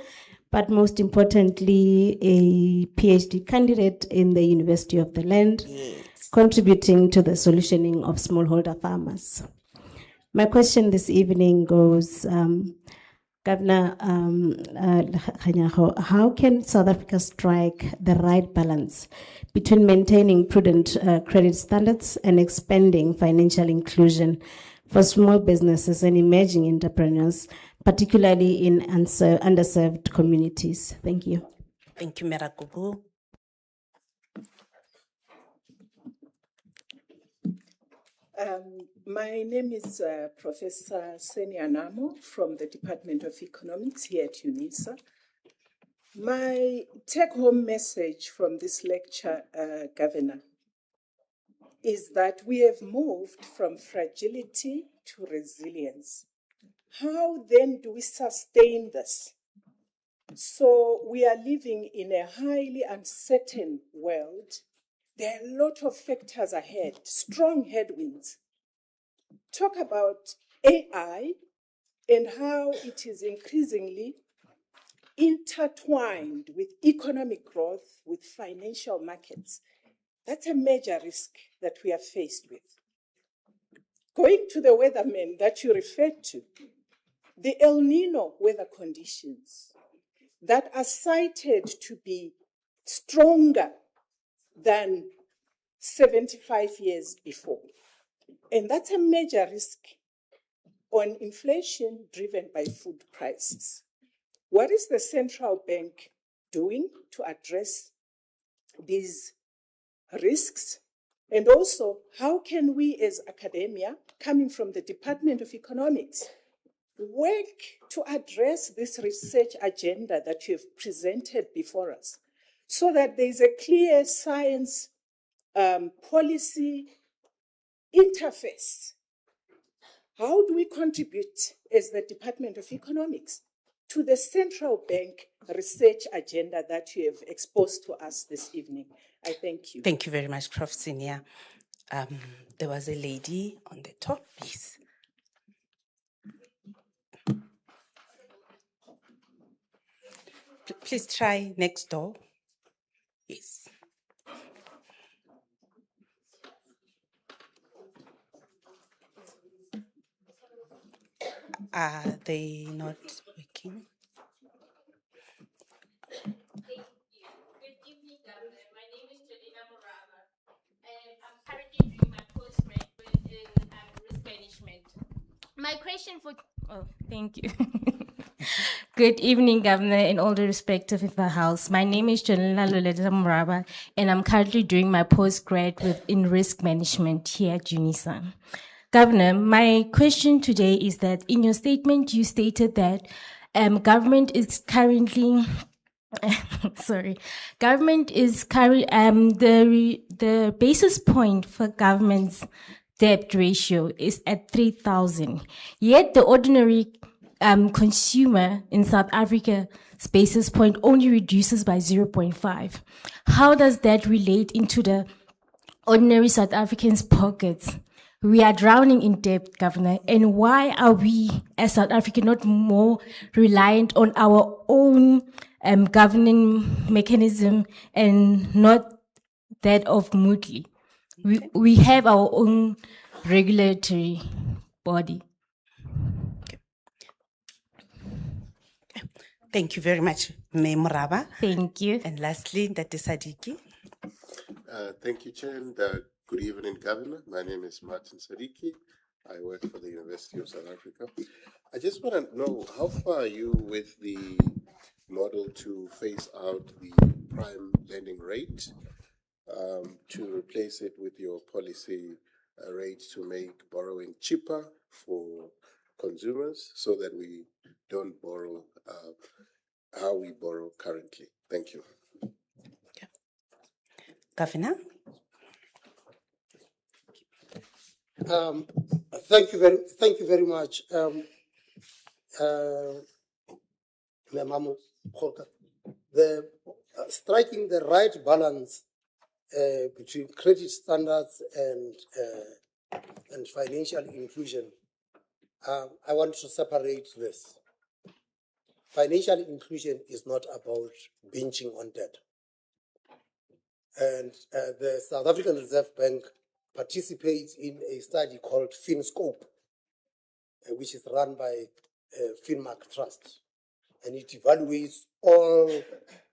K: but most importantly, a PhD candidate in the University of the Land, contributing to the solutioning of smallholder farmers. My question this evening goes, Governor Kganyago, how can South Africa strike the right balance between maintaining prudent credit standards and expanding financial inclusion for small businesses and emerging entrepreneurs, particularly in underserved communities? Thank you.
F: Thank you, Merakubu.
L: My name is Professor Seni Anamo from the Department of Economics here at UNISA. My take-home message from this lecture, Governor, is that we have moved from fragility to resilience. How then do we sustain this? So we are living in a highly uncertain world. There are a lot of factors ahead, strong headwinds. Talk about AI and how it is increasingly intertwined with economic growth, with financial markets. That's a major risk that we are faced with. Going to the weathermen that you referred to, the El Nino weather conditions that are cited to be stronger than 75 years before. And that's a major risk on inflation driven by food prices. What is the central bank doing to address these risks? And also, how can we as academia, coming from the Department of Economics, work to address this research agenda that you've presented before us so that there's a clear science policy interface? How do we contribute as the Department of Economics to the central bank research agenda that you have exposed to us this evening? I thank you.
F: Thank you very much, Prof. Senior. There was a lady on the top, please. Please try next door. Yes. Are they not working?
M: My question for, thank you. Good evening, Governor, and all the respective of the House. My name is Lesetja Muraba, and I'm currently doing my postgrad in risk management here at UNISA. Governor, my question today is that in your statement, you stated that government is currently the basis point for government's debt ratio is at 3,000. Yet the ordinary consumer in South Africa's basis point only reduces by 0.5. How does that relate into the ordinary South Africans' pockets? We are drowning in debt, Governor, and why are we as South Africa not more reliant on our own governing mechanism and not that of Moodley? We have our own regulatory body.
F: Thank you very much, Muraba.
M: Thank you.
F: And lastly, Ntate Sadiki.
N: Thank you, Chair. And, good evening, Governor. My name is Martin Sadiki, I work for the University of South Africa. I just want to know, how far are you with the model to phase out the prime lending rate, to replace it with your policy rate to make borrowing cheaper for consumers so that we don't borrow how we borrow currently? Thank you.
F: Governor?
E: Thank you very much. Mamu Kgotla. The striking the right balance between credit standards and financial inclusion. I want to separate this. Financial inclusion is not about benching on debt. And the South African Reserve Bank participates in a study called FinScope, which is run by FinMark Trust. And it evaluates all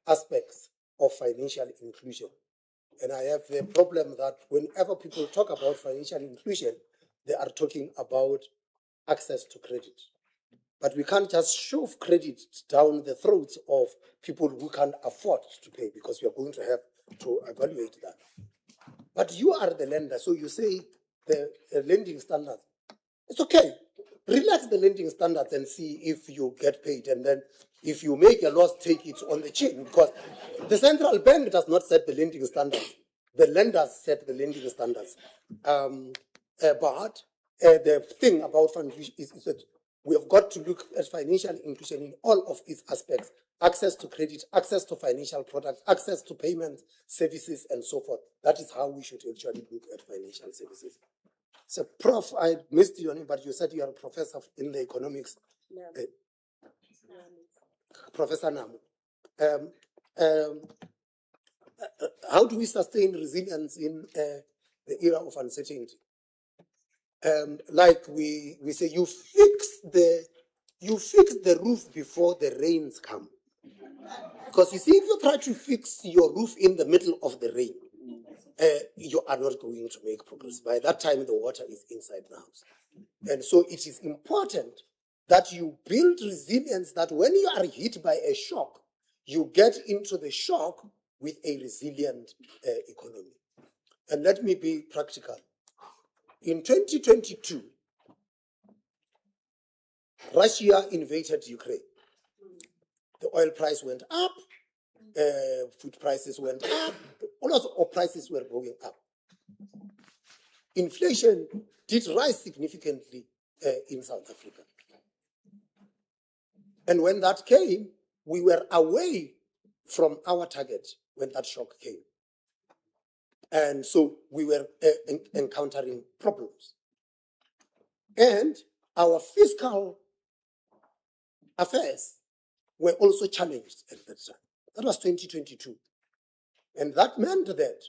E: aspects of financial inclusion. And I have the problem that whenever people talk about financial inclusion, they are talking about access to credit. But we can't just shove credit down the throats of people who can't afford to pay, because we are going to have to evaluate that. But you are the lender, so you say the lending standards. It's okay. Relax the lending standards and see if you get paid. And then if you make a loss, take it on the chin, because the central bank does not set the lending standards. The lenders set the lending standards. But the thing about financial is that we have got to look at financial inclusion in all of its aspects: access to credit, access to financial products, access to payment services, and so forth. That is how we should actually look at financial services. So, Prof, I missed your name, but you said you are a professor in the economics. Professor Namu. How do we sustain resilience in the era of uncertainty? Like we say, you fix the roof before the rains come. Because you see, if you try to fix your roof in the middle of the rain, you are not going to make progress. By that time, the water is inside the house. And so it is important that you build resilience, that when you are hit by a shock, you get into the shock with a resilient economy. And let me be practical. In 2022, Russia invaded Ukraine. The oil price went up, food prices went up, all of prices were going up. Inflation did rise significantly in South Africa. And when that came, we were away from our target when that shock came. And so we were encountering problems. And our fiscal affairs were also challenged at that time. That was 2022. And that meant that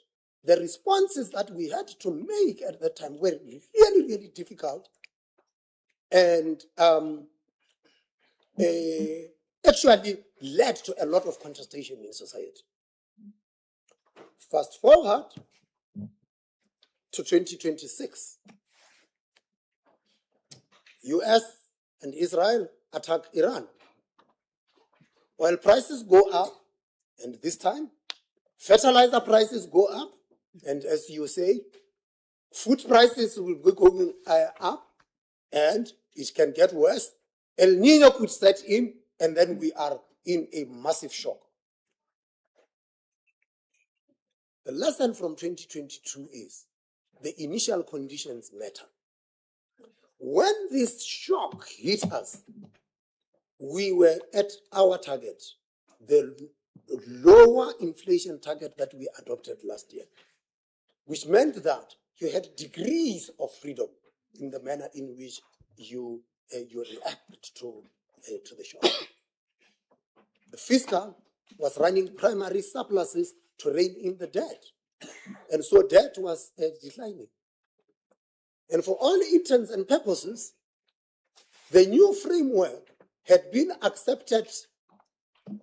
E: the responses that we had to make at that time were really, really difficult, and actually led to a lot of contestation in society. Fast forward to 2026. US and Israel attack Iran. Oil prices go up, and this time, fertilizer prices go up, and as you say, food prices will be going up, and it can get worse. El Nino could set in, and then we are in a massive shock. The lesson from 2022 is the initial conditions matter. When this shock hit us, we were at our target, the lower inflation target that we adopted last year, which meant that you had degrees of freedom in the manner in which you react to the shock. The fiscal was running primary surpluses to rein in the debt, and so debt was declining. And for all intents and purposes, the new framework had been accepted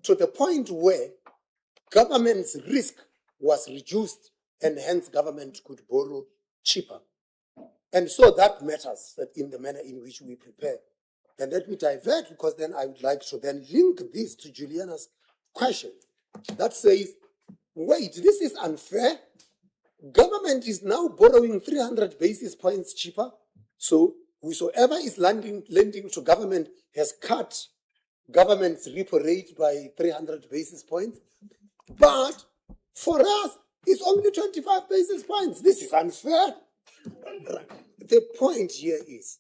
E: to the point where government's risk was reduced, and hence government could borrow cheaper. And so that matters in the manner in which we prepare. And let me divert, because then I would like to then link this to Juliana's question that says, wait, this is unfair. Government is now borrowing 300 basis points cheaper. So whosoever is lending to government has cut government's repo rate by 300 basis points. But for us, it's only 25 basis points. This is unfair. The point here is,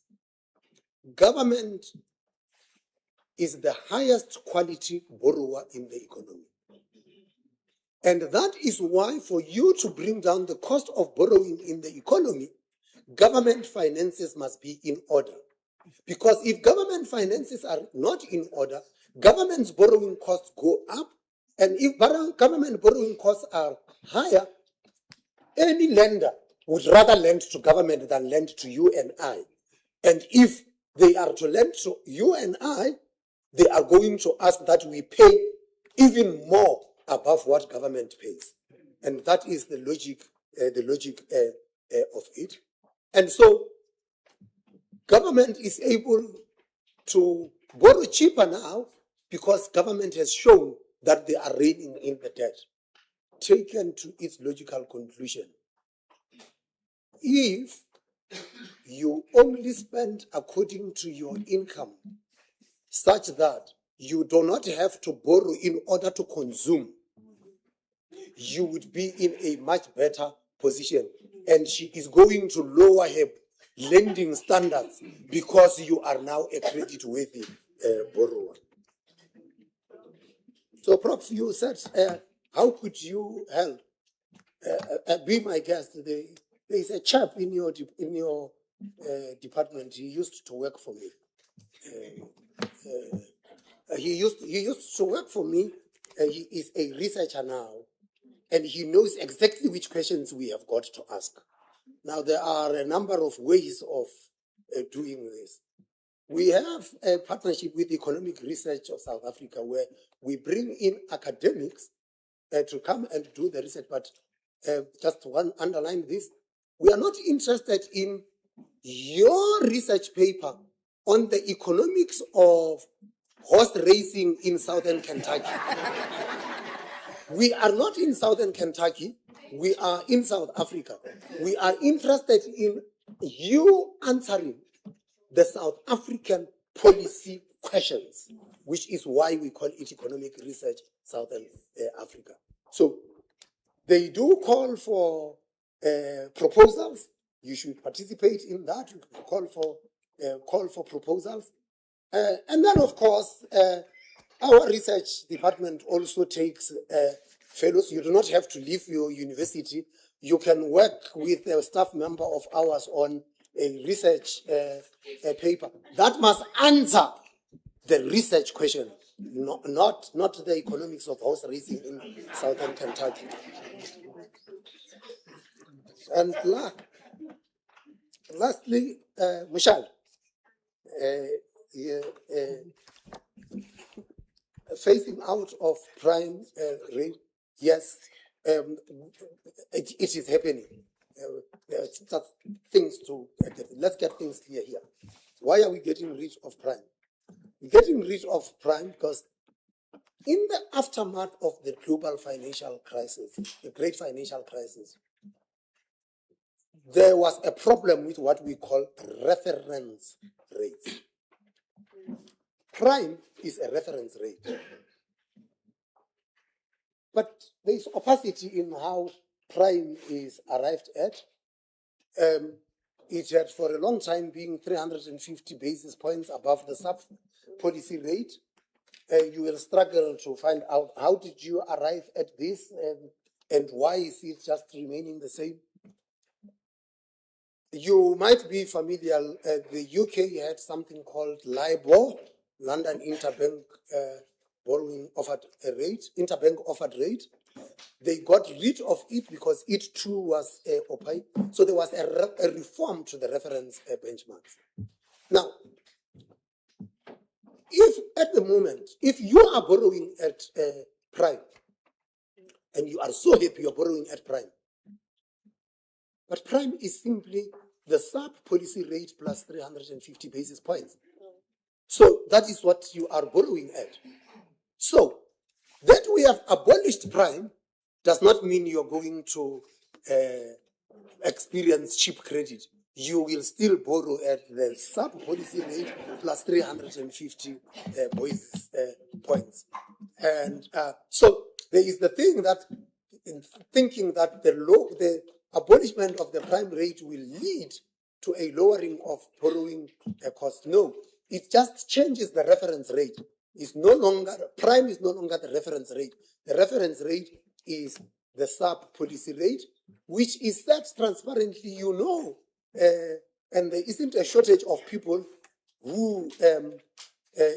E: government is the highest quality borrower in the economy. And that is why, for you to bring down the cost of borrowing in the economy, government finances must be in order. Because if government finances are not in order, government's borrowing costs go up. And if government borrowing costs are higher, any lender would rather lend to government than lend to you and I. And if they are to lend to you and I, they are going to ask that we pay even more above what government pays. And that is the logic of it. And so government is able to borrow cheaper now because government has shown that they are reining in the debt. Taken to its logical conclusion, if you only spend according to your income, such that you do not have to borrow in order to consume, you would be in a much better position. And she is going to lower her lending standards because you are now a credit-worthy borrower. So, Prof, you said, how could you help? Be my guest. There is a chap in your department. He used to work for me. He used to work for me. He is a researcher now, and he knows exactly which questions we have got to ask. Now, there are a number of ways of doing this. We have a partnership with Economic Research of South Africa, where we bring in academics to come and do the research. But just to underline this, we are not interested in your research paper on the economics of horse racing in southern Kentucky. We are not in southern Kentucky. We are in South Africa. We are interested in you answering the South African policy questions, which is why we call it Economic Research Southern Africa. So they do call for proposals. You should participate in that. You call for proposals. And then, of course, our research department also takes fellows. You do not have to leave your university. You can work with a staff member of ours on a research paper that must answer the research question, not the economics of horse racing in southern Kentucky. And lastly, Michelle, phasing out of prime rate, yes, it is happening. Let's get things clear here. Why are we getting rid of prime? We're getting rid of prime because in the aftermath of the global financial crisis, the great financial crisis, there was a problem with what we call reference rates. Prime is a reference rate. But there is opacity in how prime is arrived at. It had for a long time been 350 basis points above the sub-policy rate. You will struggle to find out how did you arrive at this and why is it just remaining the same. You might be familiar, the UK had something called LIBOR, London Interbank Borrowing Offered Rate, Interbank Offered Rate. They got rid of it because it too was opaque. So there was a reform to the reference benchmarks. Now, if at the moment, if you are borrowing at prime, and you are so happy you're borrowing at prime, but prime is simply the sub-policy rate plus 350 basis points. So that is what you are borrowing at. So that we have abolished prime does not mean you're going to experience cheap credit. You will still borrow at the sub-policy rate plus 350 basis points. And so there is the thing that, in thinking that the abolishment of the prime rate will lead to a lowering of borrowing cost. No, it just changes the reference rate. It's no longer, prime is no longer the reference rate. The reference rate is the sub-policy rate, which is set transparently, you know, and there isn't a shortage of people who,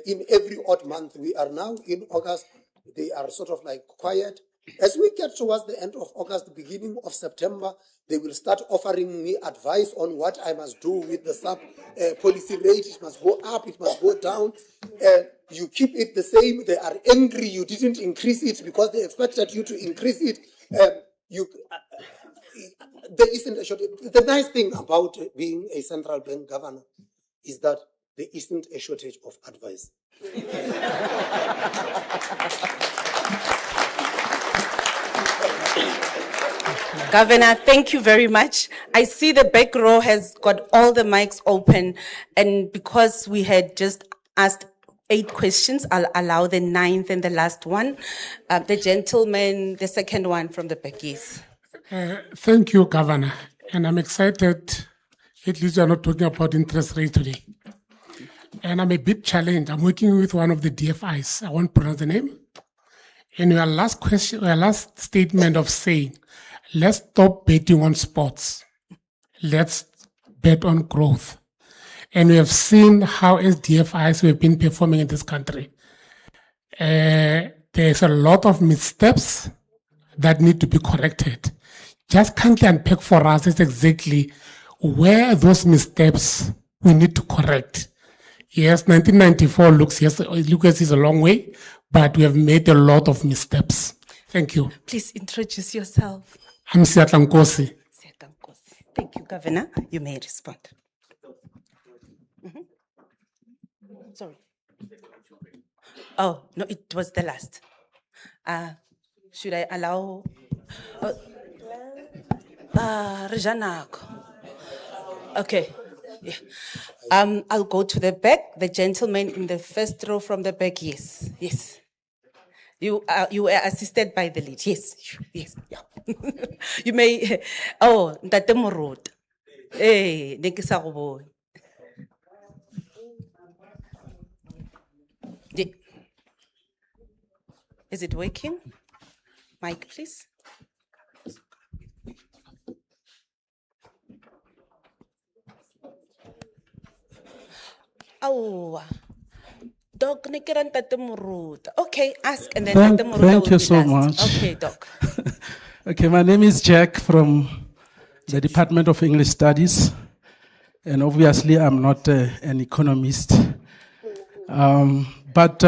E: in every odd month, we are now in August, they are sort of like quiet. As we get towards the end of August, beginning of September, they will start offering me advice on what I must do with the sub-policy rate. It must go up, it must go down. You keep it the same. They are angry you didn't increase it because they expected you to increase it. There isn't a shortage. The nice thing about being a central bank governor is that there isn't a shortage of advice.
F: Governor, thank you very much. I see the back row has got all the mics open, and because we had just asked 8 questions, I'll allow the 9th and the last one. The gentleman, the second one from the back, yes.
O: Thank you, Governor. And I'm excited, at least you're not talking about interest rate today. And I'm a bit challenged. I'm working with one of the DFIs. I won't pronounce the name. And your last question, your last statement of saying, let's stop betting on sports. Let's bet on growth. And we have seen how as DFIs we've been performing in this country. There's a lot of missteps that need to be corrected. Just kindly unpack for us is exactly where those missteps we need to correct. Yes, 1994 looks is a long way, but we have made a lot of missteps. Thank you.
F: Please introduce yourself.
O: I'm Siatla Nkosi.
F: Thank you, Governor. You may respond. Sorry. Oh, no, it was the last. Should I allow? Rejanako. Okay. Yeah. I'll go to the back. The gentleman in the first row from the back. Yes. Yes. You were assisted by the lead. Yes. Yes. Yeah. You may. Oh, Ntate Morot. Hey, ne ke sa go bone. Is it working? Mic, please. Oh, Doc, okay, ask and then
P: Thank you so much.
F: Okay, Doc.
P: Okay, my name is Jack from the Department of English Studies, and obviously I'm not an economist. But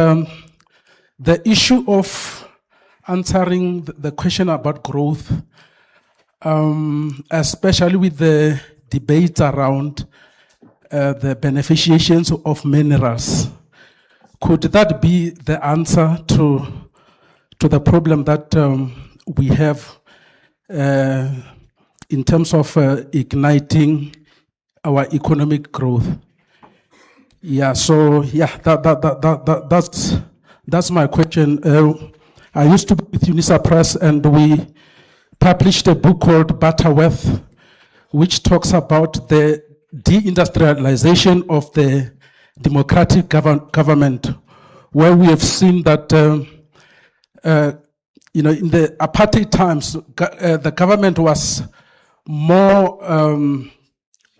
P: the issue of answering the question about growth, especially with the debate around the beneficiations of minerals, could that be the answer to the problem that we have in terms of igniting our economic growth? Yeah, so yeah, that's my question. I used to be with UNISA Press, and we published a book called Butterworth, which talks about the deindustrialization of the democratic government, where we have seen that, in the apartheid times, the government was more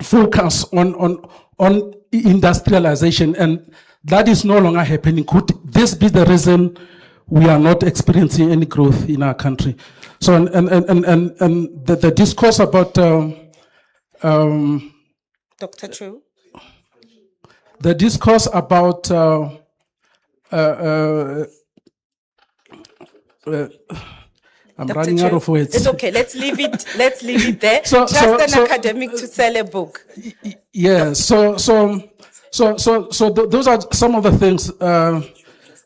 P: focused on industrialization, and that is no longer happening. Could this be the reason we are not experiencing any growth in our country? So, and the discourse about
F: Dr. True.
P: The discourse about I'm
C: Dr.
P: running out
C: Chu,
P: of words.
C: It's okay. Let's leave it. Let's leave it there.
P: So-
C: Trust
P: so-
C: an
P: so-
C: academic to sell a book.
P: Yeah, those are some of the things.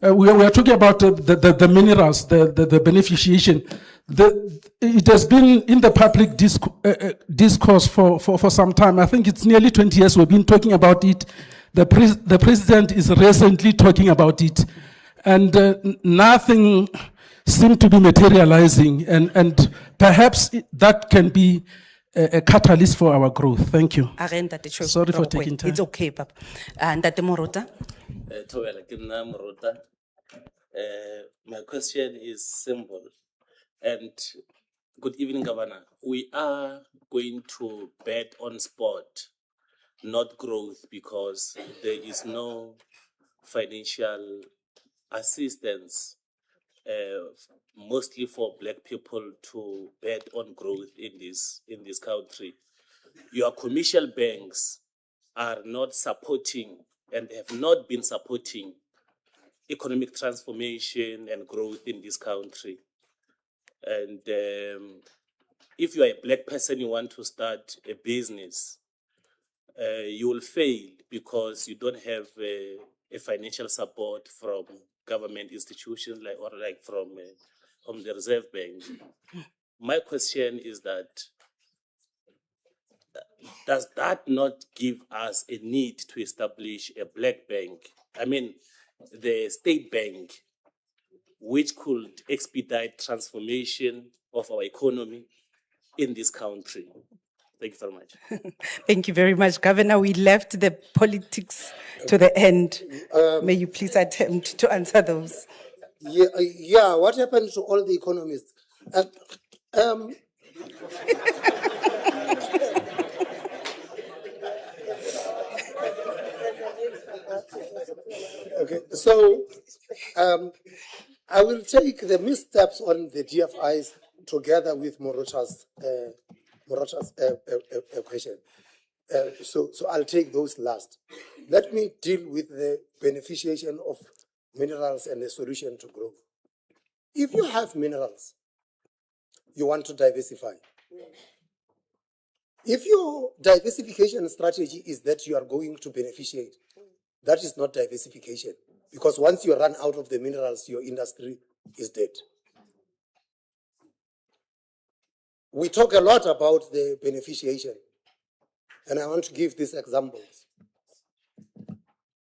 P: We are talking about the minerals, the beneficiation. It has been in the public discourse for some time. I think it's nearly 20 years we've been talking about it. The president is recently talking about it. And nothing seemed to be materializing. And perhaps that can be a catalyst for our growth. Thank you. Sorry for taking time.
F: It's okay, Papa. And that Morota.
Q: My question is simple. And good evening, Governor. We are going to bet on sport, not growth, because there is no financial assistance, mostly for Black people, to bet on growth in this country. Your commercial banks are not supporting and have not been supporting economic transformation and growth in this country. And if you are a Black person, you want to start a business, you will fail because you don't have a financial support from government institutions like from the Reserve Bank. My question is that, does that not give us a need to establish a Black bank? I mean, the state bank, which could expedite transformation of our economy in this country. Thank you very much.
F: Thank you very much, Governor. We left the politics to the end. May you please attempt to answer those.
E: Yeah, what happened to all the economists? Okay, so I will take the missteps on the DFIs together with Morota's question. So I'll take those last. Let me deal with the beneficiation of minerals and the solution to growth. If you have minerals, you want to diversify. If your diversification strategy is that you are going to beneficiate, that is not diversification. Because once you run out of the minerals, your industry is dead. We talk a lot about the beneficiation, and I want to give these examples.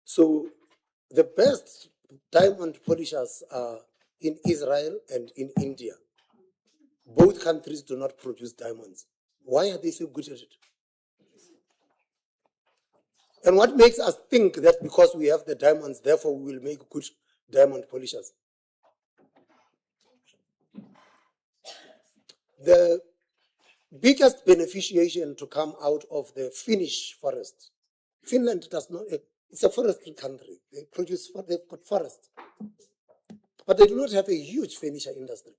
E: So the best diamond polishers are in Israel and in India. Both countries do not produce diamonds. Why are they so good at it? And what makes us think that because we have the diamonds, therefore we will make good diamond polishers? The biggest beneficiation to come out of the Finnish forest. Finland does not, it's a forestry country. They produce, they've got forest. But they do not have a huge furniture industry.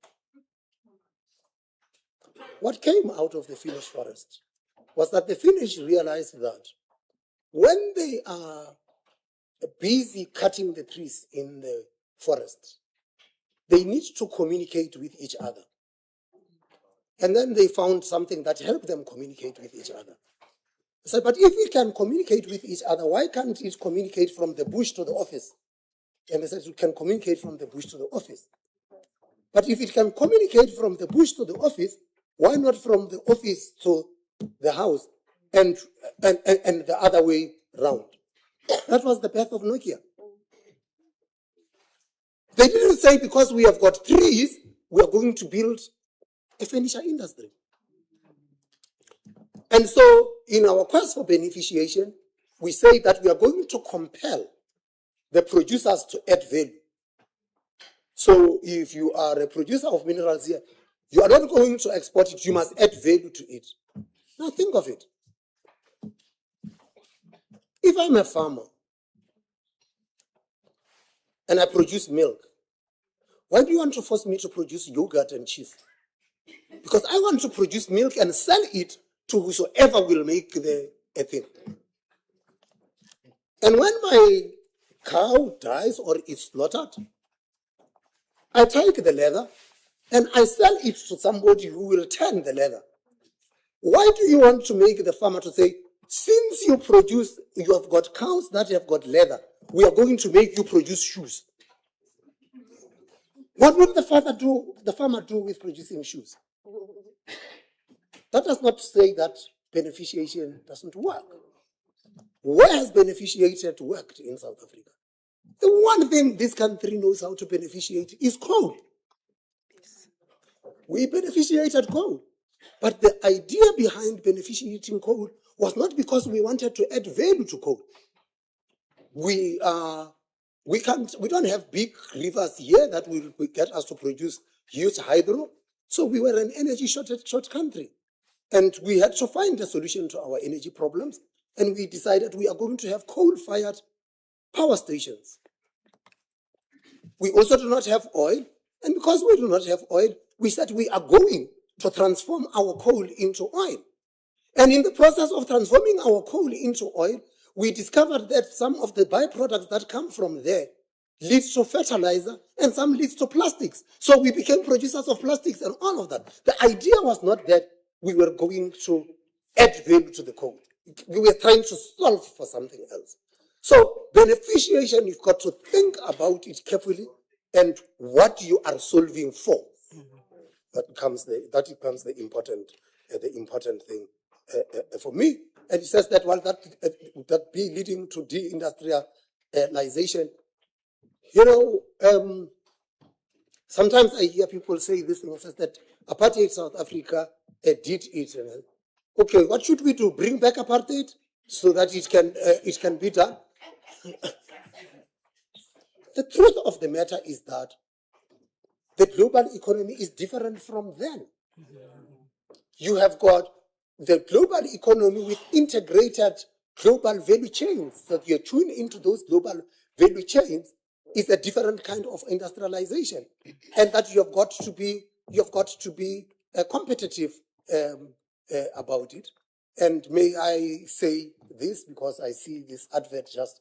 E: What came out of the Finnish forest was that the Finnish realized that when they are busy cutting the trees in the forest, they need to communicate with each other. And then they found something that helped them communicate with each other. I said, but if we can communicate with each other, why can't it communicate from the bush to the office? And they said, we can communicate from the bush to the office. But if it can communicate from the bush to the office, why not from the office to the house and the other way round? That was the birth of Nokia. They didn't say because we have got trees, we are going to build a furniture industry. And so in our quest for beneficiation, we say that we are going to compel the producers to add value. So if you are a producer of minerals here, you are not going to export it, you must add value to it. Now think of it. If I'm a farmer and I produce milk, why do you want to force me to produce yogurt and cheese? Because I want to produce milk and sell it to whosoever will make the thing. And when my cow dies or is slaughtered, I take the leather and I sell it to somebody who will tan the leather. Why do you want to make the farmer to say, since you have got cows that have got leather, we are going to make you produce shoes? What would the farmer do with producing shoes? That does not say that beneficiation doesn't work. Where has beneficiation worked in South Africa? The one thing this country knows how to beneficiate is coal. We beneficiated coal. But the idea behind beneficiating coal was not because we wanted to add value to coal. We don't have big rivers here that will get us to produce huge hydro. So we were an energy short country. And we had to find a solution to our energy problems. And we decided we are going to have coal-fired power stations. We also do not have oil. And because we do not have oil, we said we are going to transform our coal into oil. And in the process of transforming our coal into oil, we discovered that some of the byproducts that come from there leads to fertilizer and some leads to plastics. So we became producers of plastics and all of that. The idea was not that we were going to add value to the coal. We were trying to solve for something else. So beneficiation, you've got to think about it carefully and what you are solving for. That becomes the important thing for me. And it says that that be leading to deindustrialization. Sometimes I hear people say this thing, says that apartheid South Africa did it. Okay, what should we do? Bring back apartheid so that it can be done? The truth of the matter is that the global economy is different from then. You have got the global economy with integrated global value chains. That you tune into those global value chains is a different kind of industrialization, and that you have got to be competitive about it. And may I say this, because I see this advert just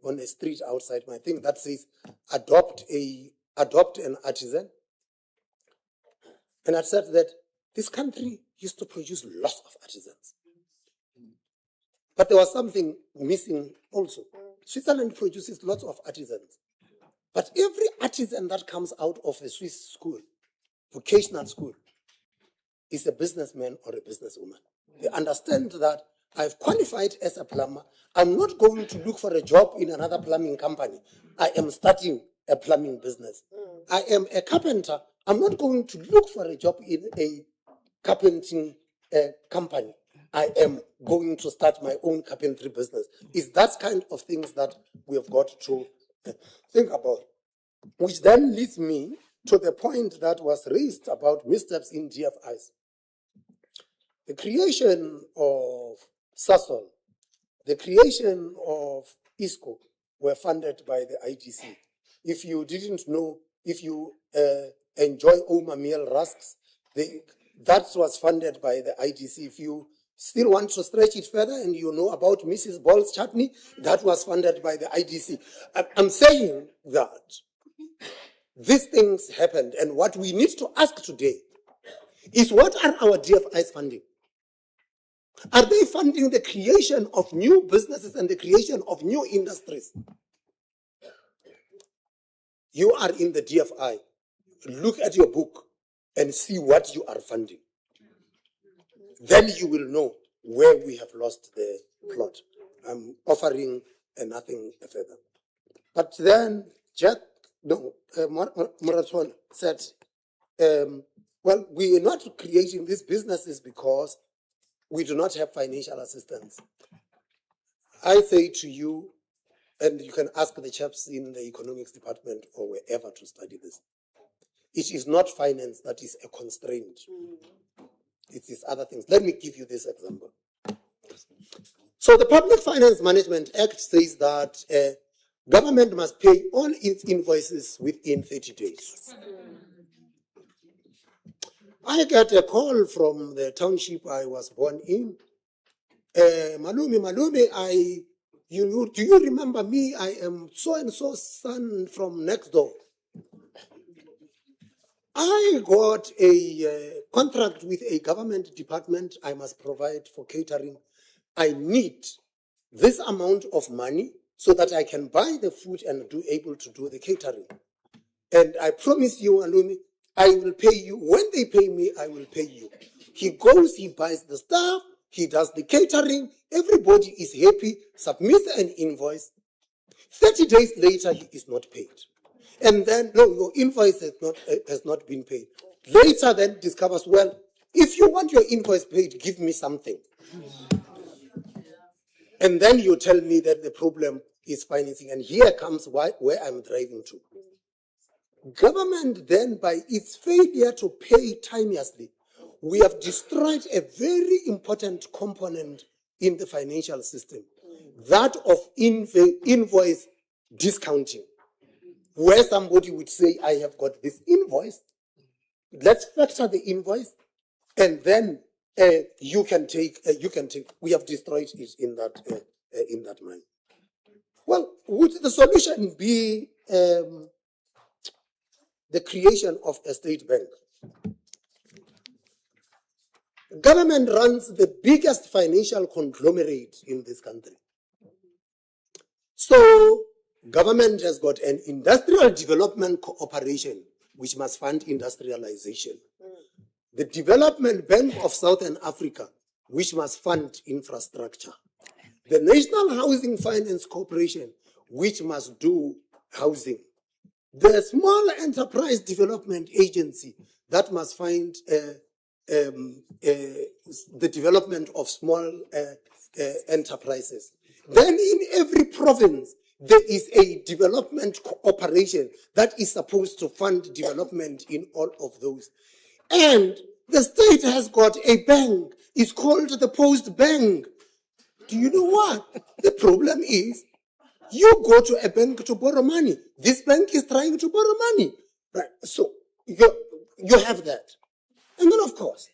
E: on the street outside my thing that says adopt an artisan. And I said that this country used to produce lots of artisans. But there was something missing also. Switzerland produces lots of artisans. But every artisan that comes out of a Swiss school, vocational school, is a businessman or a businesswoman. They understand that I've qualified as a plumber. I'm not going to look for a job in another plumbing company. I am starting a plumbing business. I am a carpenter. I'm not going to look for a job in a carpenting company. I am going to start my own carpentry business. It's that kind of things that we have got to think about. Which then leads me to the point that was raised about missteps in DFIs. The creation of SASOL, the creation of ISCO were funded by the IDC. If you didn't know, if you enjoy Oma Meal Rusks, that was funded by the IDC. If you still want to stretch it further and you know about Mrs. Ball's chutney, that was funded by the IDC. I'm saying that these things happened, and what we need to ask today is, what are our DFIs funding? Are they funding the creation of new businesses and the creation of new industries? You are in the DFI. Look at your book and see what you are funding. Then you will know where we have lost the plot. I'm offering nothing further. But then Marathon said, well, we are not creating these businesses because we do not have financial assistance. I say to you, and you can ask the chaps in the economics department or wherever to study this, it is not finance that is a constraint. It is other things. Let me give you this example. So the Public Finance Management Act says that government must pay all its invoices within 30 days. I got a call from the township I was born in. Malume, do you remember me? I am so-and-so son from next door. I got a contract with a government department. I must provide for catering. I need this amount of money so that I can buy the food and be able to do the catering. And I promise you, Alumi, I will pay you. When they pay me, I will pay you. He goes, he buys the stuff, he does the catering, everybody is happy, submits an invoice. 30 days later, he is not paid. And then, no, your invoice has not been paid. Later then discovers, well, if you want your invoice paid, give me something. And then you tell me that the problem is financing. And here comes where I'm driving to. Government then, by its failure to pay timeously, we have destroyed a very important component in the financial system, that of invoice discounting, where somebody would say, I have got this invoice, let's factor the invoice, and then you can take. We have destroyed it in that manner. Well, would the solution be the creation of a state bank? Government runs the biggest financial conglomerate in this country. So government has got an industrial development cooperation which must fund industrialization. The Development Bank of Southern Africa, which must fund infrastructure. The National Housing Finance Corporation, which must do housing. The Small Enterprise Development Agency, that must find the development of small enterprises. Then in every province, there is a development cooperation that is supposed to fund development in all of those. And the state has got a bank. It's called the Post Bank. Do you know what? The problem is, you go to a bank to borrow money. This bank is trying to borrow money. Right? So you have that. And then, of course,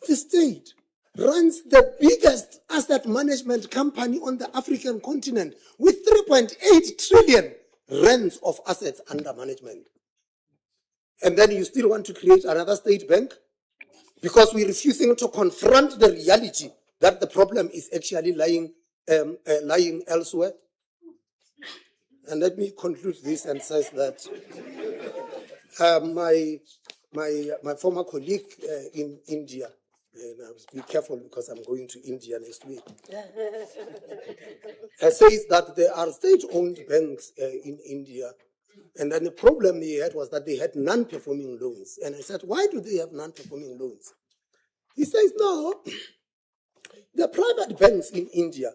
E: the state runs the biggest asset management company on the African continent with 3.8 trillion rands of assets under management. And then you still want to create another state bank? Because we're refusing to confront the reality that the problem is actually lying elsewhere. And let me conclude this and say that my former colleague in India, and I must be careful because I'm going to India next week, says that there are state-owned banks in India. And then the problem they had was that they had non-performing loans. And I said, why do they have non-performing loans? He says, no, the private banks in India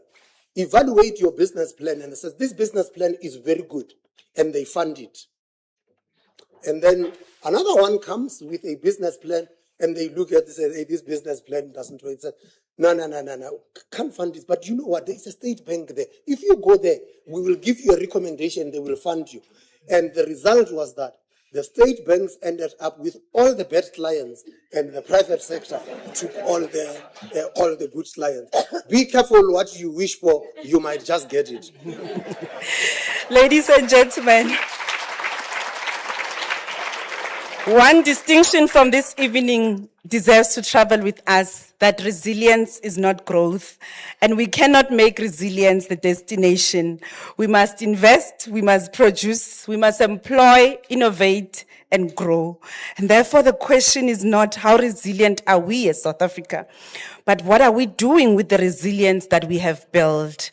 E: evaluate your business plan and it says, this business plan is very good, and they fund it. And then another one comes with a business plan and they look at it and say, hey, this business plan doesn't work. It says, no, can't fund this. But you know what? There's a state bank there. If you go there, we will give you a recommendation, they will fund you. And the result was that the state banks ended up with all the bad clients and the private sector took all the good clients. Be careful what you wish for, you might just get it.
F: Ladies and gentlemen, one distinction from this evening deserves to travel with us, that resilience is not growth, and we cannot make resilience the destination. We must invest, we must produce, we must employ, innovate, and grow. And therefore the question is not how resilient are we as South Africa, but what are we doing with the resilience that we have built?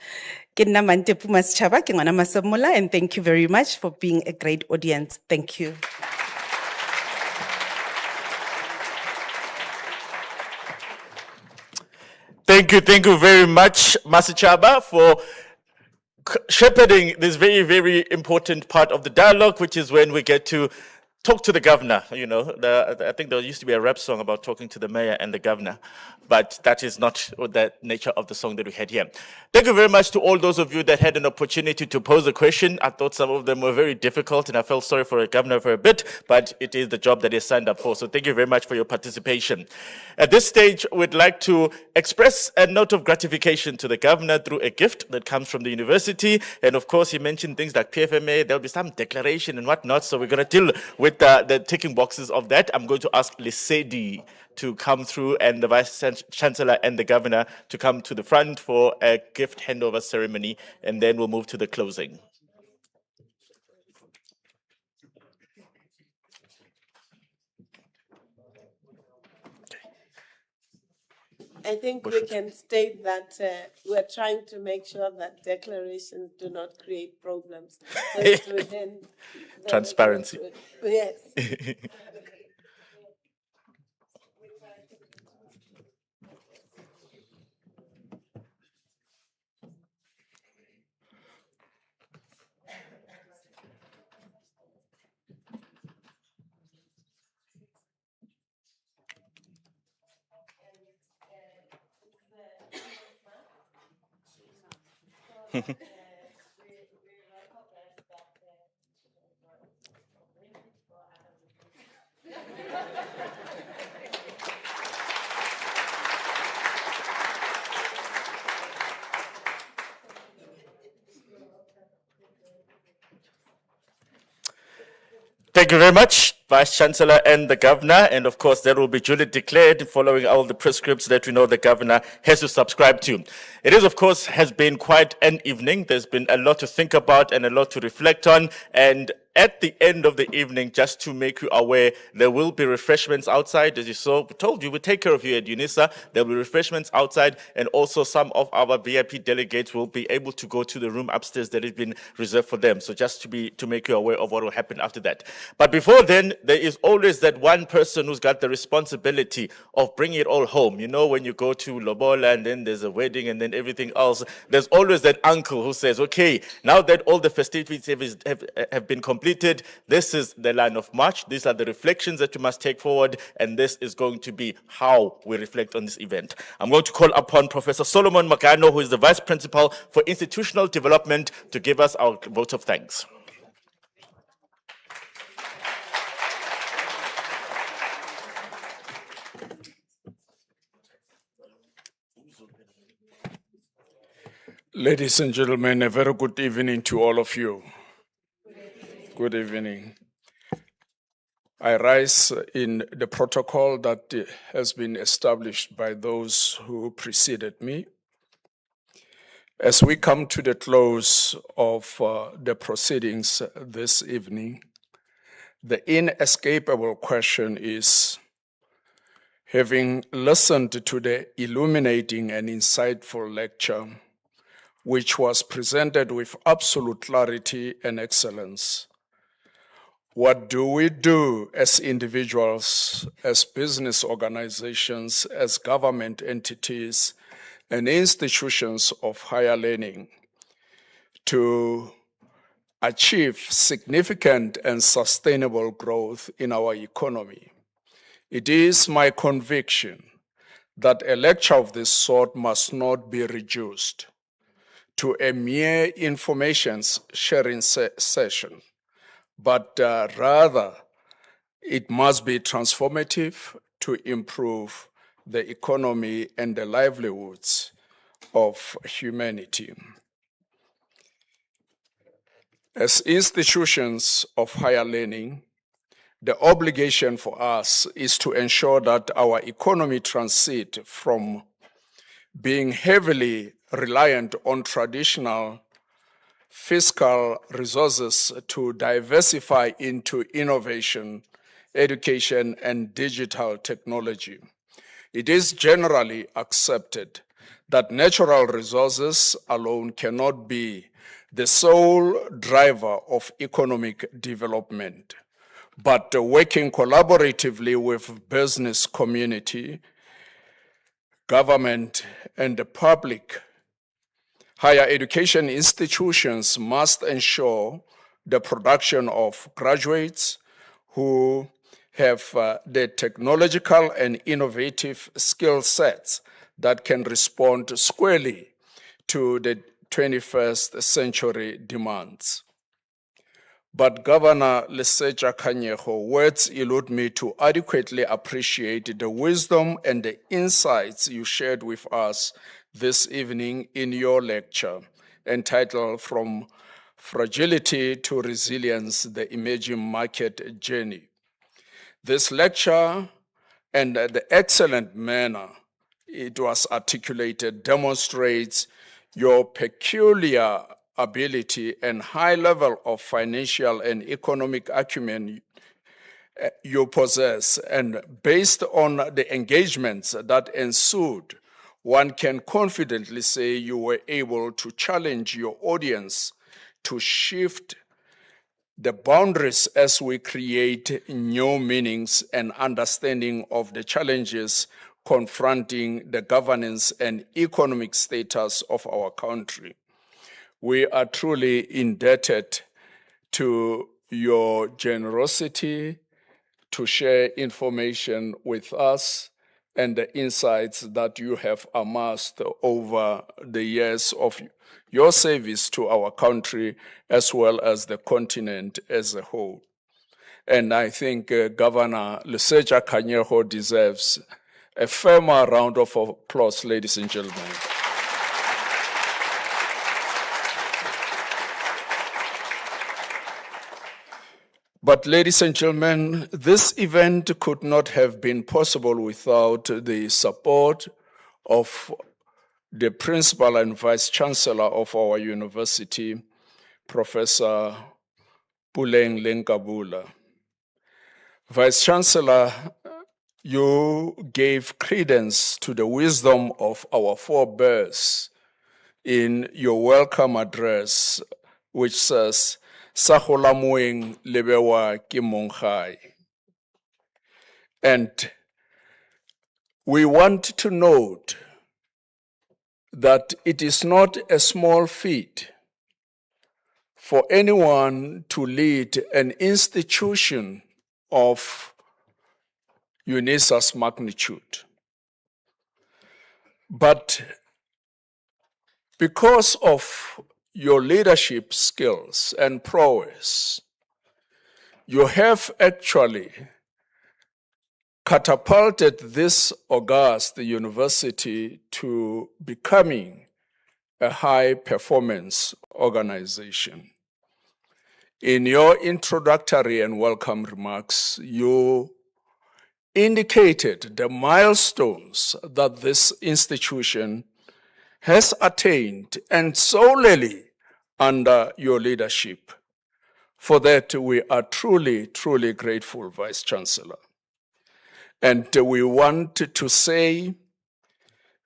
F: Ke nna Mantepu Maschaba, ke ngwana Masemola, and thank you very much for being a great audience. Thank you.
A: Thank you very much, Masichaba, for shepherding this very, very important part of the dialogue, which is when we get to talk to the governor. You know, I think there used to be a rap song about talking to the mayor and the governor, but that is not the nature of the song that we had here. Thank you very much to all those of you that had an opportunity to pose a question. I thought some of them were very difficult, and I felt sorry for a governor for a bit, but it is the job that he signed up for. So thank you very much for your participation. At this stage, we'd like to express a note of gratification to the governor through a gift that comes from the university. And of course, he mentioned things like PFMA, there'll be some declaration and whatnot. So we're going to deal with with the ticking boxes of that, I'm going to ask Lesetja to come through, and the Vice-Chancellor and the Governor to come to the front for a gift handover ceremony, and then we'll move to the closing.
C: I think we can state that we're trying to make sure that declarations do not create problems. So it's within the
A: transparency.
C: Yes.
A: Thank you very much, Vice-Chancellor and the Governor. And of course, that will be duly declared following all the prescripts that we know the Governor has to subscribe to. It is, of course, has been quite an evening. There's been a lot to think about and a lot to reflect on. And at the end of the evening, just to make you aware, there will be refreshments outside. As you saw, we told you, we take care of you at UNISA. There will be refreshments outside, and also some of our VIP delegates will be able to go to the room upstairs that has been reserved for them. So just to make you aware of what will happen after that. But before then, there is always that one person who's got the responsibility of bringing it all home. You know, when you go to Lobola and then there's a wedding and then everything else, there's always that uncle who says, okay, now that all the festivities have been completed, this is the line of march, these are the reflections that you must take forward, and this is going to be how we reflect on this event. I'm going to call upon Professor Solomon Magano, who is the Vice Principal for Institutional Development, to give us our vote of thanks.
R: Ladies and gentlemen, a very good evening to all of you. Good evening. I rise in the protocol that has been established by those who preceded me. As we come to the close of the proceedings this evening, the inescapable question is, having listened to the illuminating and insightful lecture, which was presented with absolute clarity and excellence, what do we do as individuals, as business organizations, as government entities, and institutions of higher learning to achieve significant and sustainable growth in our economy? It is my conviction that a lecture of this sort must not be reduced to a mere information sharing session, but rather it must be transformative to improve the economy and the livelihoods of humanity. As institutions of higher learning, the obligation for us is to ensure that our economy transit from being heavily reliant on traditional fiscal resources to diversify into innovation, education, and digital technology. It is generally accepted that natural resources alone cannot be the sole driver of economic development, but working collaboratively with business community, government, and the public, higher education institutions must ensure the production of graduates who have the technological and innovative skill sets that can respond squarely to the 21st century demands. But Governor Lesetja Kganyago, words elude me to adequately appreciate the wisdom and the insights you shared with us this evening in your lecture, entitled From Fragility to Resilience, the Emerging Market Journey. This lecture and the excellent manner it was articulated demonstrates your peculiar ability and high level of financial and economic acumen you possess. And based on the engagements that ensued, one can confidently say you were able to challenge your audience to shift the boundaries as we create new meanings and understanding of the challenges confronting the governance and economic status of our country. We are truly indebted to your generosity to share information with us and the insights that you have amassed over the years of your service to our country as well as the continent as a whole. And I think Governor Lesetja Kganyago deserves a firmer round of applause, ladies and gentlemen. But ladies and gentlemen, this event could not have been possible without the support of the Principal and Vice-Chancellor of our university, Professor Puleng LenkaBula. Vice-Chancellor, you gave credence to the wisdom of our forebears in your welcome address, which says, Sahola mueng lebewa ki monghai. And we want to note that it is not a small feat for anyone to lead an institution of UNISA's magnitude. But because of your leadership skills and prowess, you have actually catapulted this august university to becoming a high-performance organization. In your introductory and welcome remarks, you indicated the milestones that this institution has attained, and solely under your leadership. For that, we are truly, truly grateful, Vice-Chancellor. And we want to say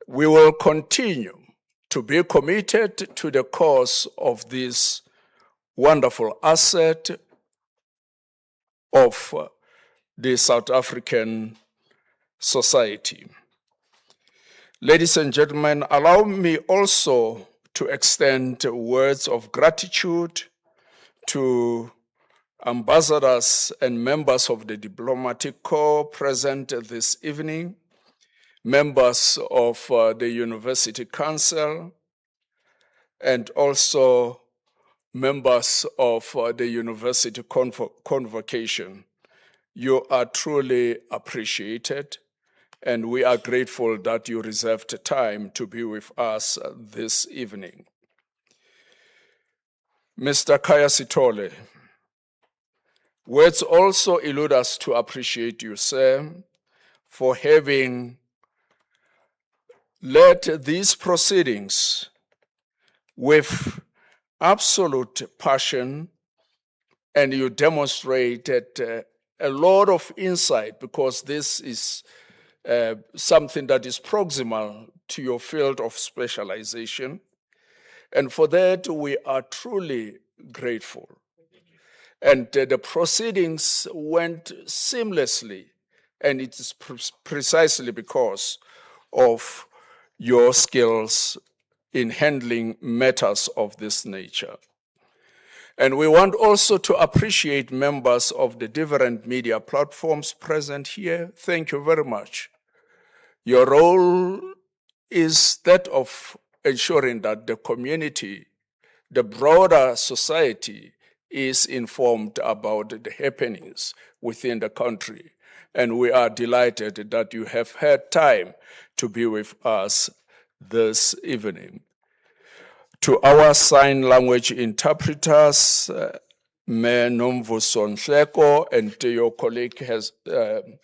R: we will continue to be committed to the cause of this wonderful asset of the South African society. Ladies and gentlemen, allow me also to extend words of gratitude to ambassadors and members of the diplomatic corps present this evening, members of the University Council, and also members of the University Convocation. You are truly appreciated, and we are grateful that you reserved time to be with us this evening. Mr. Khaya Sithole, words also elude us to appreciate you, sir, for having led these proceedings with absolute passion, and you demonstrated a lot of insight, because this is something that is proximal to your field of specialization. And for that, we are truly grateful. And the proceedings went seamlessly, and it is precisely because of your skills in handling matters of this nature. And we want also to appreciate members of the different media platforms present here. Thank you very much. Your role is that of ensuring that the community, the broader society, is informed about the happenings within the country. And we are delighted that you have had time to be with us this evening. To our sign language interpreters, Me Nomvuso Nhleko, and to your colleague has Me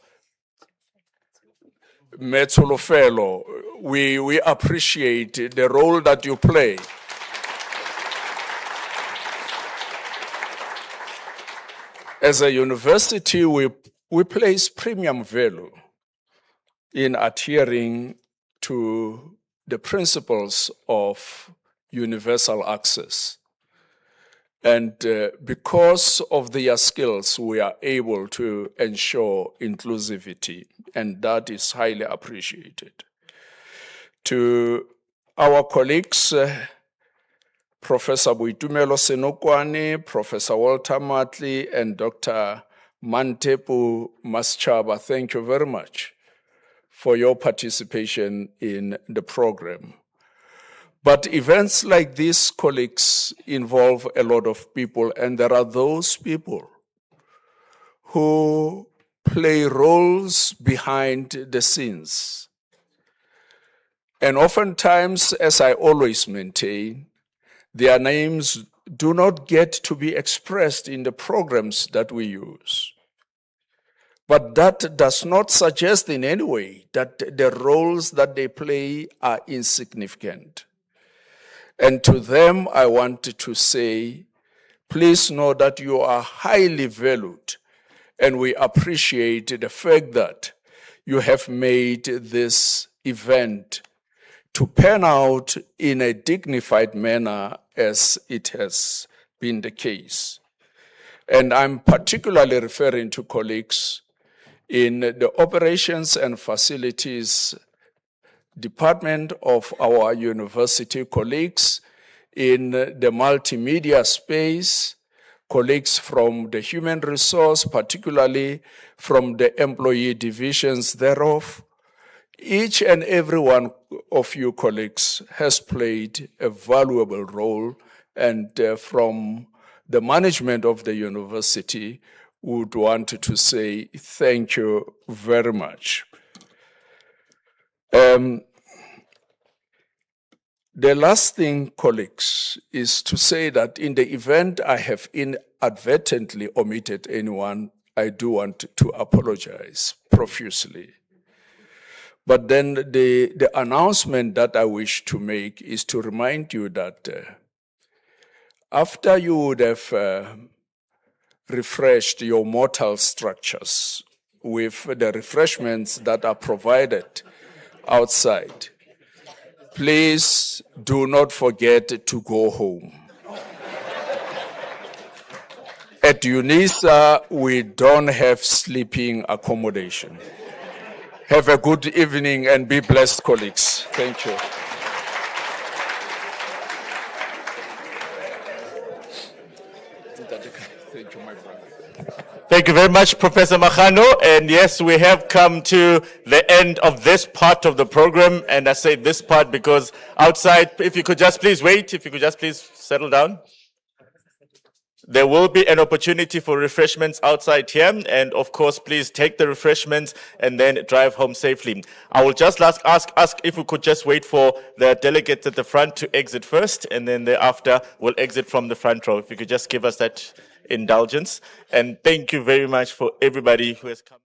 R: Tsolofelo, we appreciate the role that you play. As a university, we place premium value in adhering to the principles of universal access. And because of their skills, we are able to ensure inclusivity, and that is highly appreciated. To our colleagues, Professor Boitumelo Senokwane, Professor Walter Matli, and Dr. Mantepu Maschaba, thank you very much for your participation in the program. But events like these, colleagues, involve a lot of people, and there are those people who play roles behind the scenes. And oftentimes, as I always maintain, their names do not get to be expressed in the programs that we use. But that does not suggest in any way that the roles that they play are insignificant. And to them, I want to say, please know that you are highly valued, and we appreciate the fact that you have made this event to pan out in a dignified manner as it has been the case. And I'm particularly referring to colleagues in the operations and facilities department of our university, colleagues in the multimedia space, colleagues from the human resource, particularly from the employee divisions thereof. Each and every one of you colleagues has played a valuable role, and from the management of the university would want to say thank you very much. The last thing, colleagues, is to say that in the event I have inadvertently omitted anyone, I do want to apologize profusely. But then the announcement that I wish to make is to remind you that after you would have refreshed your mortal structures with the refreshments that are provided outside, please do not forget to go home. At UNISA, we don't have sleeping accommodation. Have a good evening and be blessed, colleagues. Thank you. Thank you, my brother.
A: Thank you very much, Professor Magano. And yes, we have come to the end of this part of the program. And I say this part because outside, if you could just please wait, if you could just please settle down. There will be an opportunity for refreshments outside here. And of course, please take the refreshments and then drive home safely. I will just ask if we could just wait for the delegates at the front to exit first. And then thereafter, we'll exit from the front row. If you could just give us that indulgence. And thank you very much for everybody who has come.